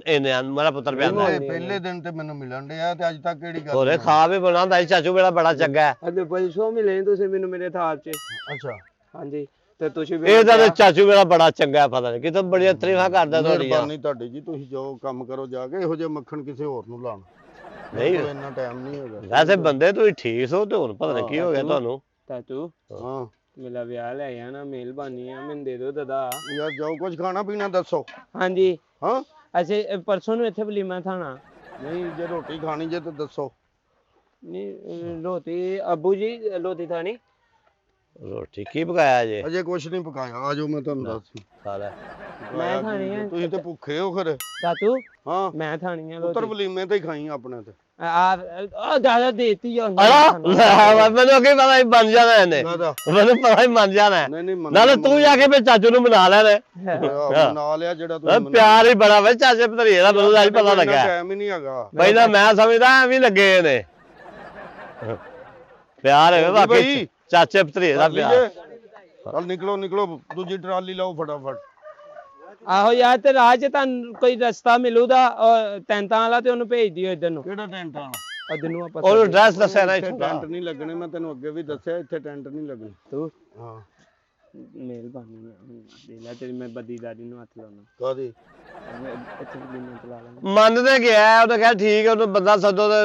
ਇਹਨੇ ਮੇਰਾ ਪੁੱਤਰ ਪਿਆਂਦਾ ਪਹਿਲੇ ਦਿਨ ਤੇ ਮੈਨੂੰ ਮਿਲਣ ਡਿਆ ਤੇ ਅੱਜ ਤੱਕ ਕਿਹੜੀ ਗੱਲ ਹੋਰੇ ਖਾ ਵੀ ਬਣਾਉਂਦਾ ਸੀ ਚਾਚੂ, ਮੇਰਾ ਬੜਾ ਚੰਗਾ ਹੈ। ਅੱਜ 500 ਮਿਲੇ ਤੁਸੀਂ ਮੈਨੂੰ ਮੇਰੇ ਥਾਲ 'ਚ। ਅੱਛਾ ਹਾਂਜੀ ਤੇ ਤੁਸੀਂ ਇਹਦਾ ਤੇ ਚਾਚੂ ਮੇਰਾ ਬੜਾ ਚੰਗਾ ਹੈ, ਪਤਾ ਨਹੀਂ ਕਿਤੋਂ ਬੜੀਆਂ ਤਾਰੀਫਾਂ ਕਰਦਾ ਤੁਹਾਡੀਆਂ। ਮਿਹਰਬਾਨੀ ਤੁਹਾਡੀ ਜੀ, ਤੁਸੀਂ ਜੋ ਕੰਮ ਕਰੋ ਜਾ ਕੇ, ਇਹੋ ਜਿਹਾ ਮੱਖਣ ਕਿਸੇ ਹੋਰ ਨੂੰ ਲਾਣਾ ਨਹੀਂ ਇੰਨਾ ਟਾਈਮ ਨਹੀਂ ਹੈਗਾ। ਵੈਸੇ ਬੰਦੇ ਤੁਸੀਂ ਠੀਕ ਹੋ, ਤੇ ਹੁਣ ਪਤਾ ਨਹੀਂ ਕੀ ਹੋ ਗਿਆ ਤੁਹਾਨੂੰ। ਤਾਤੂ ਹਾਂ ਮੇਰਾ ਵਿਆਹ ਲੈ ਆਣਾ, ਮਿਹਰਬਾਨੀ ਆ, ਮੈਨੂੰ ਦੇ ਦਿਓ ਦਦਾ। ਯਾਰ ਜਾਓ, ਕੁਝ ਖਾਣਾ ਪੀਣਾ ਦੱਸੋ। ਹਾਂਜੀ ਹਾਂ ਅਸੀਂ ਪਰਸੋਂ ਨੂੰ ਇੱਥੇ ਵਲੀਮਾ ਥਾਣਾ। ਨਹੀਂ ਜੇ ਰੋਟੀ ਖਾਣੀ ਜੇ ਤਾਂ ਦੱਸੋ। ਨਹੀਂ ਰੋਟੀ ਅੱਬੂ ਜੀ ਰੋਟੀ ਖਾਣੀ। ਰੋਟੀ ਕੀ ਪਕਾਇਆ ਜੇ? ਅਜੇ ਕੁਝ ਨਹੀਂ ਪਕਾਇਆ, ਆ ਜਾਓ ਮੈਂ ਤੁਹਾਨੂੰ ਦੱਸ। ਸਾਰਾ ਮੈਂ ਖਾਣੀ ਆ। ਤੁਸੀਂ ਤੇ ਭੁੱਖੇ ਹੋ ਫਿਰ। ਤਾਤੂ ਹਾਂ ਮੈਂ ਖਾਣੀ ਆ ਪੁੱਤਰ ਰੋਟੀ। ਵਲੀਮੇ ਤੇ ਹੀ ਖਾਈ ਆਪਣੇ ਤੇ। ਆ ਜ਼ਿਆਦਾ ਦੇਤੀ ਆ ਅਲਾ ਮੈਨੂੰ ਕੀ ਪਤਾ ਸੀ ਬਣ ਜਾਣਾ ਇਹਨੇ, ਕਾਹਦਾ? ਮੈਨੂੰ ਪਤਾ ਹੀ ਮੰਨ ਜਾਣਾ ਹੈ। ਨਹੀਂ ਨਹੀਂ ਨਾਲੇ ਤੂੰ ਜਾ ਕੇ ਫਿਰ ਚਾਚੂ ਨੂੰ ਬਣਾ ਲੈਣੇ। ਬਣਾ ਲਿਆ ਜਿਹੜਾ ਤੁਸੀਂ ਪਿਆਰ ਹੀ ਬੜਾ ਵੇ ਚਾਚੇ ਭਤਰੀਏ ਦਾ, ਮੈਨੂੰ ਅੱਜ ਪਤਾ ਲੱਗਾ। ਟਾਈਮ ਹੀ ਨਹੀਂ ਹੈਗਾ ਪਹਿਲਾਂ ਮੈਂ ਸਮਝਦਾ ਐਵੇਂ ਲੱਗੇ ਨੇ ਪਿਆਰ ਹੈ ਬਾਕੀ ਚਾਚੇ ਭਤਰੀਏ ਦਾ ਪਿਆਰ। ਚੱਲ ਨਿਕਲੋ ਨਿਕਲੋ, ਦੂਜੀ ਟਰਾਲੀ ਲਾਓ ਫਟਾਫਟ। ਆਹੋ ਯਾਰ ਤੇ ਰਾਹ 'ਚ ਤੁਹਾਨੂੰ ਕੋਈ ਰਸਤਾ ਮਿਲੂਦਾ ਟੈਂਟਾਂ ਵਾਲਾ ਤੇ ਉਹਨੂੰ ਭੇਜ ਦਿਓ ਇੱਧਰ ਨੂੰ। ਕਿਹੜਾ ਟੈਂਟ ਆ? ਅੱਜ ਨੂੰ ਆਪਾਂ ਉਹਨੂੰ ਡਰੈਸ ਦੱਸਿਆ ਨਾ ਇੱਥੇ ਇੱਥੋਂ ਟੈਂਟ ਨਹੀਂ ਲੱਗਣੇ, ਮੈਂ ਤੈਨੂੰ ਅੱਗੇ ਵੀ ਦੱਸਿਆ ਇੱਥੇ ਟੈਂਟ ਨਹੀਂ ਲੱਗਣੇ। ਤੂੰ ਹਾਂ ਮਿਹਰਬਾਨੀ ਦੇ ਲੈ ਤੇਰੀ ਮੈਂ ਬੱਦੀਦਾਰੀ ਨੂੰ ਹੱਥ ਲਾਉਣਾ। ਕਾਦੀ? ਇੱਥੇ ਵਲੀਮਾ ਚਲਾ ਲੈਣਾ। ਮੰਨਦੇ ਗਿਆ, ਉਹਨੇ ਕਿਹਾ ਠੀਕ ਹੈ, ਉਹਨੂੰ ਬੰਦਾ ਸੱਦੋ ਤੇ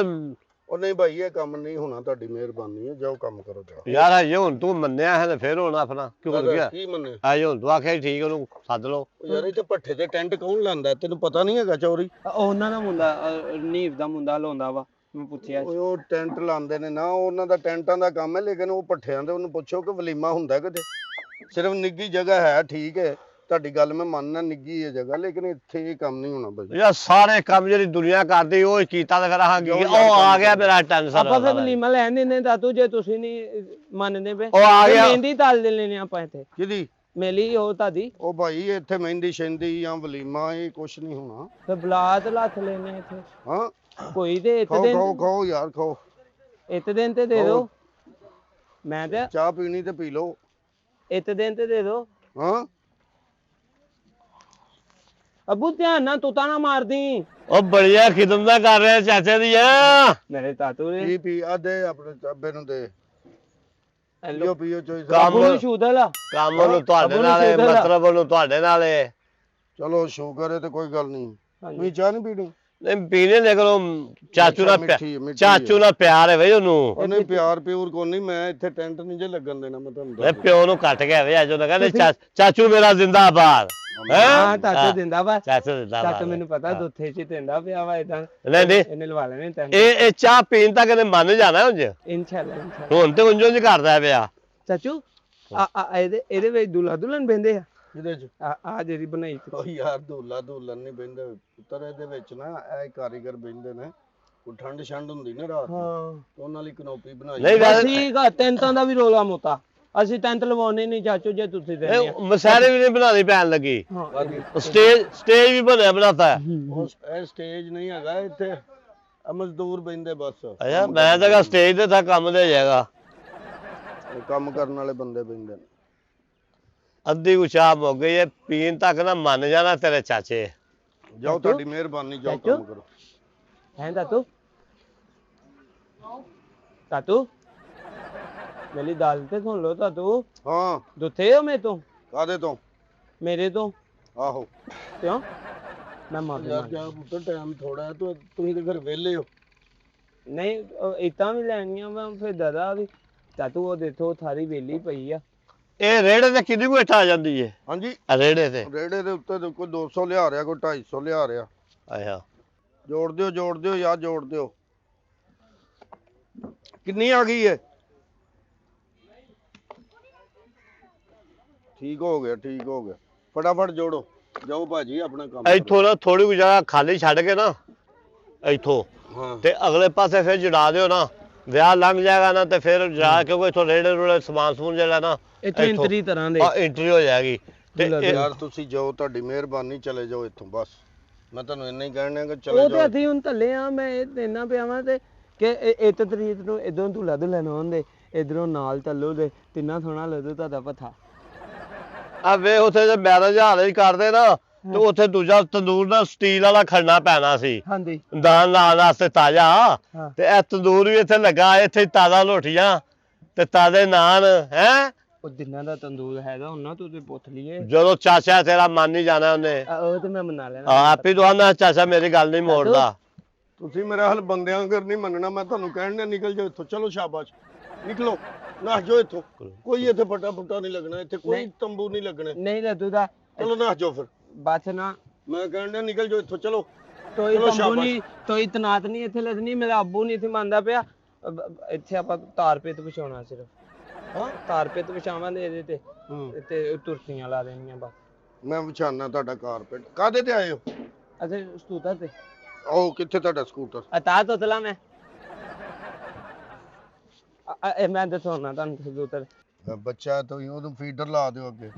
ਉਹ ਨਹੀਂ ਭਾਈ ਇਹ ਕੰਮ ਨਹੀਂ ਹੋਣਾ, ਤੁਹਾਡੀ ਮਿਹਰਬਾਨੀ ਹੈ, ਜਾਓ ਕੰਮ ਕਰੋ ਜਾਓ। ਯਾਰ ਹਜੇ ਹੁਣ ਤੂੰ ਮੰਨਿਆ ਹੈ ਤੇ ਫਿਰ ਹੁਣ ਆਪਣਾ ਕਿਉਂ ਹੋ ਗਿਆ? ਕੀ ਮੰਨੇ? ਹਜੇ ਹੁਣ ਤੂੰ ਆਖਿਆ ਠੀਕ, ਉਹਨੂੰ ਸੱਦ ਲਓ। ਯਾਰ ਇੱਥੇ ਪੱਠੇ ਤੇ ਟੈਂਟ ਕੌਣ ਲਾਂਦਾ, ਤੈਨੂੰ ਪਤਾ ਨਹੀਂ ਹੈਗਾ ਚੋਰੀ? ਉਹਨਾਂ ਦਾ ਮੁੰਡਾ ਨੀਵ ਦਾ ਮੁੰਡਾ ਲਾਉਂਦਾ ਵਾ, ਮੈਂ ਪੁੱਛਿਆ। ਉਹ ਟੈਂਟ ਲਾਉਂਦੇ ਨੇ ਨਾ, ਉਹਨਾਂ ਦਾ ਟੈਂਟਾਂ ਦਾ ਕੰਮ ਹੈ, ਲੇਕਿਨ ਉਹ ਪੱਠਿਆਂ ਦੇ ਉਹਨੂੰ ਪੁੱਛੋ ਕਿ ਵਲੀਮਾ ਹੁੰਦਾ ਕਿਤੇ। ਸਿਰਫ ਨਿੱਗੀ ਜਗ੍ਹਾ ਹੈ, ਠੀਕ ਹੈ ਤੁਹਾਡੀ ਗੱਲ ਮੈਂ ਮੰਨਣਾ, ਨਿੱਗੀ ਹੈ ਜਗ੍ਹਾ, ਲੇਕਿਨ ਇੱਥੇ ਇਹ ਕੰਮ ਨਹੀਂ ਹੋਣਾ ਭਾਈ। ਯਾਰ ਸਾਰੇ ਕੰਮ ਜਿਹੜੀ ਦੁਨੀਆ ਕਰਦੀ ਉਹ ਹੀ ਕੀਤਾ ਤੇ ਫਿਰ ਆਹ ਕੀ ਉਹ ਆ ਗਿਆ ਮੇਰਾ ਟੈਨਸ਼ਨ। ਆਪਾਂ ਫਿਰ ਵਲੀਮਾ ਲੈਣ ਦਿੰਦੇ ਤਾਤੂ, ਜੇ ਤੁਸੀਂ ਨਹੀਂ ਮੰਨਦੇ ਪਏ। ਉਹ ਆ ਗਿਆ। ਮਹਿੰਦੀ ਤਾਲ ਦੇ ਲੈਣੇ ਆਪਾਂ ਇੱਥੇ ਕਿਹਦੀ? ਮੇਲੀ ਉਹ ਤੁਹਾਡੀ। ਉਹ ਭਾਈ ਇੱਥੇ ਮਹਿੰਦੀ ਸ਼ਹਿੰਦੀ ਜਾਂ ਵਲੀਮਾ ਇਹ ਕੁਛ ਨਹੀਂ ਹੋਣਾ। ਫਿਰ ਬਲਾਤ ਲੱਥ ਲੈਣੇ ਇੱਥੇ ਹਾਂ ਕੋਈ ਤੇ ਇੱਕ ਖਾਓ ਦਿਨ ਖਾਓ ਖਾਓ ਯਾਰ ਖਾਓ। ਇੱਕ ਦਿਨ ਤੇ ਦੇ ਦਿਓ। ਮੈਂ ਤੇ ਚਾਹ ਪੀਣੀ ਤੇ ਪੀ ਲਓ। ਇੱਕ ਦਿਨ ਤੇ ਦੇ ਦਿਓ। ਹਾਂ ਅੱਬੂ ਧਿਆਨ ਨਾਲ ਤੁਤਾ ਨਾ ਮਾਰਦੀ। ਉਹ ਬੜੀਆ ਖਿਦਮਤਾਂ ਕਰ ਰਿਹਾ ਚਾਚੇ ਦੀਆਂ। ਮੇਰੇ ਤਾਤੂ ਨੇ ਪੀ ਪੀ ਆ ਦੇ ਆਪਣੇ ਚਾਬੇ ਨੂੰ ਦੇ। ਪੀਓ ਪੀਓ ਚੋਈ ਕੰਮ- ਅੱਬੂ ਨੂੰ ਸ਼ੂਦਲ ਆ। ਕੰਮ ਨੂੰ ਤੁਹਾਡੇ ਅੱਬੂ ਨੂੰ ਨਾਲ ਹੈ, ਸ਼ੂਗਰ ਆ। ਮਤਲਬ ਉਹਨੂੰ ਤੁਹਾਡੇ ਨਾਲ ਹੈ। ਚਲੋ ਸ਼ੂਗਰ ਹੈ ਤੇ ਕੋਈ ਗੱਲ ਨਹੀਂ। ਹਾਂਜੀ। ਤੁਸੀਂ ਚਾਹ ਨਹੀਂ ਪੀਣੀ? ਨਹੀਂ ਪੀਣੇ ਲੇਕਿਨ ਉਹ ਚਾਚੂ ਨਾਲ ਮਿੱਠੀ- ਮਿੱਠੀ ਚਾਚੂ ਨਾਲ ਪਿਆਰ ਹੈ ਬਈ ਉਹਨੂੰ। ਉਹਨੇ ਪਿਆਰ ਪਿਓਰ ਕੋ ਨਹੀਂ, ਮੈਂ ਇੱਥੇ ਟੈਂਟ ਨਹੀਂ ਜੇ ਲੱਗਣ ਦੇਣਾ, ਮੈਂ ਤੁਹਾਨੂੰ ਇਹ ਦੱਸ ਪਿਓ ਨੂੰ ਕੱਟ ਗਿਆ ਵੇ ਅੱਜ ਉਹਨੇ ਕਹਿੰਦੇ ਚਾਚੂ ਮੇਰਾ ਜ਼ਿੰਦਾਬਾਦ। ਹਾਂ ਤਾਤੂ ਦਿੰਦਾ ਵਾ। ਚਾਚੂ ਜ਼ਿੰਦਾਬਾਦ। ਤਾਤੂ ਮੈਨੂੰ ਪਤਾ ਦੁੱਥੇ 'ਚ ਦਿੰਦਾ ਪਿਆ ਵਾ ਇਦਾਂ। ਨਹੀਂ ਨਹੀਂ ਇਹਨੇ ਲਵਾ ਲੈਣੇ ਤੈਨੂੰ। ਇਹ ਚਾਹ ਪੀਣ ਤੱਕ ਇਹਨੇ ਮੰਨ ਜਾਣਾ ਉਂਝ। ਇਨਸ਼ਾਅੱਲਾ ਹੁਣ ਤੇ ਉਂਝ ਕਰਦਾ ਪਿਆ। ਚਾਚੂ ਇਹਦੇ ਵਿੱਚ ਦੁਲਹਾ ਦੁਲਹਨ ਬਹਿੰਦੇ ਆ। ਇਹਦੇ ਚ ਆ ਜਿਹੜੀ ਬਣਾਈ ਤੇ। ਉਹ ਯਾਰ ਦੁੱਲਾ ਦੁੱਲਨ ਨਹੀਂ ਬਹਿੰਦੇ ਪੁੱਤਰ, ਇਹਦੇ ਵਿੱਚ ਨਾ ਇਹ ਕਾਰੀਗਰ ਬਹਿੰਦੇ ਨੇ। ਕੋਈ ਠੰਡ ਛੰਡ ਹੁੰਦੀ ਨਾ ਰਾਤ ਨੂੰ, ਹਾਂ ਤੇ ਉਹਨਾਂ ਲਈ ਕਨੋਪੀ ਬਣਾਈ। ਨਹੀਂ ਵੈਸੇ ਠੀਕ ਆ, ਟੈਂਟਾਂ ਦਾ ਵੀ ਰੋਲਾ ਮੋਤਾ। ਅਸੀਂ ਟੈਂਟ ਲਵਾਉਣੇ ਨਹੀਂ ਚਾਚੂ, ਜੇ ਤੁਸੀਂ ਦੇਣੇ ਆ। ਇਹ ਮਸਾਲੇ ਵੀ ਨਹੀਂ ਬਣਾਉਣੀ ਪੈਣ ਲੱਗੀ। ਹਾਂ ਸਟੇਜ ਵੀ ਬਣਿਆ ਬਣਾਤਾ। ਇਹ ਸਟੇਜ ਨਹੀਂ ਹੈਗਾ ਇੱਥੇ, ਇਹ ਮਜ਼ਦੂਰ ਬਹਿੰਦੇ ਬਸ। ਅੱਛਾ ਮੈਂ ਤਾਂ ਕਹਾਂ ਸਟੇਜ ਤੇ ਤਾਂ ਕੰਮ ਤੇ ਜਾਏਗਾ। ਇਹ ਕੰਮ ਕਰਨ ਵਾਲੇ ਬੰਦੇ ਬਹਿੰਦੇ ਨੇ। ਅੱਧੀ ਉਚਾ ਮੁੱਕ ਗਈ ਹੈ, ਪੀਣ ਤੱਕ ਨਾ ਮੰਨ ਜਾਣਾ ਤੇਰੇ ਚਾਚੇ। ਜਾਓ ਤੁਹਾਡੀ ਮਿਹਰਬਾਨੀ, ਜਾਓ ਕੰਮ ਕਰੋ। ਹੈ ਤਾਤੂ ਤਾਤੂ ਮੇਰੀ ਗੱਲ ਤੇ ਸੁਣ ਲਓ ਤਾਤੂ। ਹਾਂ ਦੁੱਥੇ ਹੋ ਮੇਰੇ ਤੋਂ? ਕਾਦੇ ਤੋਂ? ਮੇਰੇ ਤੋਂ ਆਹੋ ਕਿਉਂ? ਮੈਂ ਮਾਫੀ ਯਾਰ ਮੰਗ। ਕਿਆ ਪੁੱਤਰ ਟਾਈਮ ਥੋੜਾ ਹੈ, ਤੁਸੀਂ ਤੇ ਫਿਰ ਵਿਹਲੇ ਹੋ। ਨਹੀਂ ਇਤਾਂ ਵੀ ਲੈਣੀਆਂ ਵਾ ਫਿਰ ਦਾਦਾ ਵੀ। ਤਾਤੂ ਉਹ ਦੇਖੋ ਥਾਰੀ ਵੇਲੀ ਪਈ ਆ। ਇਹ ਰੇੜੇ ਤੇ ਕਿੰਨੀ ਕੁ ਇੱਟ ਆ ਜਾਂਦੀ ਹੈ? ਹਾਂਜੀ ਰੇੜੇ ਤੇ ਰੇੜੇ ਦੇ ਉੱਤੇ ਕੋਈ 200 ਲਿਆ ਰਿਹਾ, ਕੋਈ 250 ਲਿਆ ਰਿਹਾ। ਅੱਛਾ ਜੋੜ ਦਿਓ ਯਾਰ, ਜੋੜ ਦਿਓ। ਕਿੰਨੀ ਆ ਗਈ ਹੈ? ਠੀਕ ਹੋ ਗਿਆ, ਠੀਕ ਹੋ ਗਿਆ। ਫਟਾਫਟ ਜੋੜੋ, ਜਾਓ ਭਾਜੀ ਆਪਣਾ ਕੰਮ ਕਰੋ। ਇੱਥੋਂ ਨਾ ਥੋੜੀ ਕੁ ਜਗ੍ਹਾ ਖਾਲੀ ਛੱਡ ਕੇ ਨਾ ਇੱਥੋਂ ਹਾਂ ਤੇ ਅਗਲੇ ਪਾਸੇ ਫਿਰ ਜੜਾ ਦਿਓ ਨਾ, ਵਿਆਹ ਲੰਘ ਜਾਏਗਾ ਨਾ ਤੇ ਫਿਰ ਜਾ ਕਿਉਂਕਿ ਇੱਥੋਂ ਰੇੜੇ ਰੂੜੇ ਸਮਾਨ ਸਮੂਨ ਜਿਹੜਾ ਨਾ ਇੱਥੋਂ ਇੰਤਰੀ ਤਰ੍ਹਾਂ ਦੇ ਐਂਟਰੀ ਹੋ ਜਾਏਗੀ ਤੇ ਯਾਰ ਤੁਸੀਂ ਜਾਓ, ਤੁਹਾਡੀ ਮਿਹਰਬਾਨੀ, ਚਲੇ ਜਾਓ ਇੱਥੋਂ ਬਸ। ਮੈਂ ਤੁਹਾਨੂੰ ਇੰਨਾ ਹੀ ਕਹਿਣਾ ਕਿ ਚਲੇ ਉਹ ਤੇ ਜਾਓ। ਅਸੀਂ ਹੁਣ ਥੱਲੇ ਆ, ਮੈਂ ਇਹ ਦੇਣਾ ਪਿਆ ਵਾਂ ਤੇ ਕਿ ਇੱਕ ਤਰੀਕ ਨੂੰ ਇਧਰੋਂ ਧੂਲਾ ਧੁਲਾ ਨਾ ਹੁੰਦੇ, ਇਧਰੋਂ ਨਾਲ ਚੱਲੋ ਦੇ ਤਿੰਨਾ ਸੋਹਣਾ ਲੱਗਦਾ ਤੁਹਾਡਾ ਪੱਥਾ। ਆ ਵੇ ਉੱਥੇ ਜੇ ਮੈਰਿਜ ਹਾਲ ਹੀ ਕਰਦੇ ਨਾ ਤੇ ਉੱਥੇ ਦੂਜਾ ਤੰਦੂਰ ਦਾ ਸਟੀਲ ਵਾਲਾ ਖੜਨਾ ਪੈਣਾ ਸੀ ਹਾਂਜੀ ਦਾਲ ਲਾਉਣ ਵਾਸਤੇ ਤਾਜ਼ਾ। ਹਾਂ। ਤੇ ਇਹ ਤੰਦੂਰ ਵੀ ਇੱਥੇ ਲੱਗਾ, ਇੱਥੇ ਤਾਜ਼ਾ ਰੋਟੀਆਂ ਤੇ ਤਾਜ਼ੇ ਨਾਨ ਹੈ। ਉਹ ਜਿੰਨਾ ਦਾ ਤੰਦੂਰ ਹੈਗਾ ਉਹਨਾਂ ਤੋਂ ਤੇ ਪੁੱਛ ਲਈਏ। ਜਦੋਂ ਚਾਚਾ ਤੇਰਾ ਮੰਨ ਹੀ ਜਾਣਾ ਉਹਨੇ, ਉਹ ਤੇ ਮੈਂ ਮਨਾ ਲੈਣਾ। ਆਪੇ ਤੋਂ ਆਂਦਾ ਚਾਚਾ ਮੇਰੀ ਗੱਲ ਨਹੀਂ ਮੋੜਦਾ। ਤੁਸੀਂ ਮੇਰਾ ਹਾਲ ਬੰਦਿਆਂ ਕਰ ਨਹੀਂ ਮੰਨਣਾ, ਮੈਂ ਤੁਹਾਨੂੰ ਕਹਿਣ ਡਿਆ ਨਿਕਲ ਜਾਓ ਇੱਥੋਂ, ਚਲੋ ਸ਼ਾਬਾਸ਼ ਨਿਕਲੋ, ਨੱਸ ਜਾਓ ਇੱਥੋਂ। ਕੋਈ ਇੱਥੇ ਫਟਾ ਫੁੱਟਾ ਨਹੀਂ ਲੱਗਣਾ, ਇੱਥੇ ਕੋਈ ਤੰਬੂ ਨਹੀਂ ਲੱਗਣੇ। ਨਹੀਂ ਲੱਦੂ ਦਾ ਚਲੋ ਨੱਸ ਜਾਓ ਫਿਰ, ਬਸ ਨਾ ਮੈਂ ਕਹਿਣ ਡਿਆ ਨਿਕਲ ਜਾਓ ਇੱਥੋਂ, ਚਲੋ। ਤੋਈ ਚਲੋ ਤੰਬੂ ਸ਼ਾਬਾਸ਼। ਨਹੀਂ, ਤੋਈ ਤਨਾਤ ਨਹੀਂ ਇੱਥੇ ਲੱਦਣੀ। ਮੇਰਾ ਅੱਬੂ ਨਹੀਂ ਇੱਥੇ ਮੰਨਦਾ ਪਿਆ। ਇੱਥੇ ਆਪਾਂ ਤਾਰ ਪੇਤ ਵਿਛਾਉਣਾ ਸਿਰਫ। ਹਾਂ ਤਾਰ ਪੇਤ ਵਿਛਾਵਾਂਗੇ ਇਹਦੇ ਤੇ ਹੂੰ। ਤੇ ਤੁਰਸੀਆਂ ਲਾ ਦੇਣੀਆਂ ਬਸ। ਮੈਂ ਵਿਛਾਣਾ ਤੁਹਾਡਾ ਕਾਰਪੇਟ। ਕਾਹਦੇ ਤੇ ਆਏ ਹੋ? ਅੱਛਾ ਸਕੂਟਰ ਤੇ ਆਓ, ਕਿੱਥੇ ਤੁਹਾਡਾ ਸਕੂਟਰ? ਅਤਾ ਤੋਤਲਾ ਮੈਂ ਇਹ ਮੈਂ ਦੱਸਣਾ ਤੁਹਾਨੂੰ ਸਕੂਟਰ। ਬੱਚਾ ਤੋਂ ਉਹਨੂੰ ਫੀਡਰ ਲਾ ਦਿਓ ਅੱਗੇ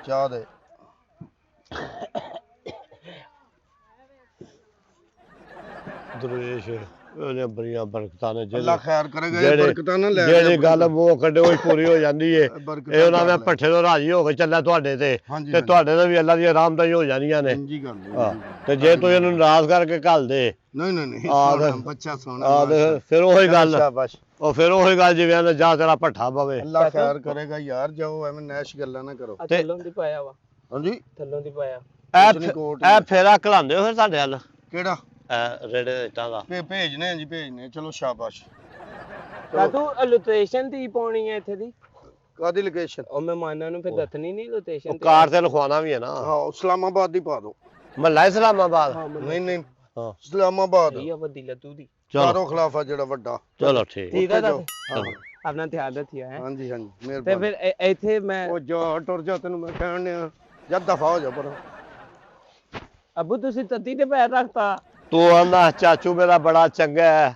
ਚਾਹ ਦੇ। ਦਰਵੇਸ਼ ਉਹਨੇ ਬੜੀਆਂ ਬਰਕਤਾਂ ਨੇ ਅੱਲਾ ਖੈਰ ਕਰੇਗਾ, ਇਹ ਜਿਹੜੇ- ਬਰਕਤਾਂ ਨਾ ਲੈ ਜਿਹੜੀ ਗੱਲ ਮੂੰਹ ਕੱਢੇ ਉਹ ਹੀ ਪੂਰੀ ਹੋ ਜਾਂਦੀ ਏ। ਬਰਕਤਾਂ ਇਹ ਉਹਨਾਂ ਲੈ। ਨੇ ਪੱਠੇ ਤੋਂ ਰਾਜੀ ਹੋ ਕੇ ਚੱਲਿਆ ਤੁਹਾਡੇ ਤੇ, ਹਾਂਜੀ ਤੇ ਤੁਹਾਡੇ ਨਾਲ ਵੀ ਅੱਲਾ ਦੀਆਂ ਰਾਮਦਾਈ ਹੋ ਜਾਣੀਆਂ ਨੇ। ਇੰਜੀ ਗੱਲ ਹੈ, ਹਾਂ, ਇੰਜੀ ਗੱਲ। ਤੇ ਜੇ ਤੁਸੀਂ ਇਹਨੂੰ ਨਾਰਾਜ਼ ਕਰਕੇ ਘੱਲ ਦੇ ਨਹੀਂ ਨਹੀਂ ਨਹੀਂ, ਆ ਸੋਹਣਾ, ਤੇ- ਬੱਚਾ ਸੋਹਣਾ। ਆ ਤੇ ਫਿਰ ਉਹੀ ਗੱਲ, ਸ਼ਾਬਾਸ਼, ਉਹ ਫਿਰ ਉਹੀ ਗੱਲ ਜਿਵੇਂ ਆਂਦੇ ਜਾ ਤੇਰਾ ਭੱਠਾ ਪਵੇ। ਅੱਲਾ ਖੈਰ ਕਰੇਗਾ ਯਾਰ, ਜਾਓ ਐਵੇਂ ਨੈਸ਼ ਗੱਲਾਂ ਨਾ ਕਰੋ। ਥੱਲੋਂ ਦੀ ਪਾਇਆ ਵਾ, ਹਾਂਜੀ ਥੱਲੋਂ ਦੀ ਪਾਇਆ। ਇਹ ਕੁਛ ਨੀ, ਕੋਟ ਇਹ ਫੇਰਾ ਘਲਾਉਂਦੇ ਹੋ ਫਿਰ ਸਾਡੇ ਵੱਲ ਕਿਹੜਾ? ਰੇੜੇ ਇੱਟਾਂ ਦਾ? ਭੇਜਨੇ ਆ ਜੀ, ਭੇਜਨੇ। ਚਲੋ ਸ਼ਾਬਾਸ਼। ਤੂੰ ਲੋਕੇਸ਼ਨ ਦੀ ਪਾਉਣੀ ਹੈ ਇੱਥੇ ਦੀ। ਕਾਦੀ ਲੋਕੇਸ਼ਨ? ਉਹ ਮਹਿਮਾਨਾਂ ਨੂੰ ਫਿਰ ਦੱਸਣੀ ਨਹੀਂ ਲੋਕੇਸ਼ਨ ਉਹ ਕਾਰ ਤੇ ਲਿਖਵਾਉਣਾ ਵੀ ਹੈ ਨਾ। ਹਾਂ ਇਸਲਾਮਾਬਾਦ ਦੀ ਪਾ ਦਿਓ। ਮਹੱਲਾ ਇਸਲਾਮਾਬਾਦ। ਨਹੀਂ ਨਹੀਂ, ਹਾਂ ਇਸਲਾਮਾਬਾਦ ਸਹੀ ਆ ਵੱਡੀ ਲੱਤੂ ਦੀ। ਚਲੋ ਕਾਰੋ ਖਿਲਾਫਾ ਜਿਹੜਾ ਵੱਡਾ। ਚਲੋ ਠੀਕ। ਠੀਕ ਆ ਜਾਓ। ਤਾਂ ਹਾਂ ਆਪਣਾ ਧਿਆਨ ਰੱਖਿਓ ਹੈ। ਹਾਂਜੀ ਹਾਂਜੀ, ਤੇ ਮਿਹਰਬਾਨੀ। ਫਿਰ ਇੱਥੇ ਮੈਂ ਉਹ ਜਾ ਟੁਰ ਜਾ, ਤੈਨੂੰ ਮੈਂ ਕਹਿਣ ਡਿਆ ਜਦ ਦਫਾ ਹੋ ਜਾ ਪਰ। ਅੱਬੂ ਤੁਸੀਂ ਤੱਤੀ ਤੇ ਪੈਰ ਰੱਖਤਾ। ਤੂੰ ਆਂਦਾ ਚਾਚੂ ਮੇਰਾ ਬੜਾ ਚੰਗਾ ਹੈ,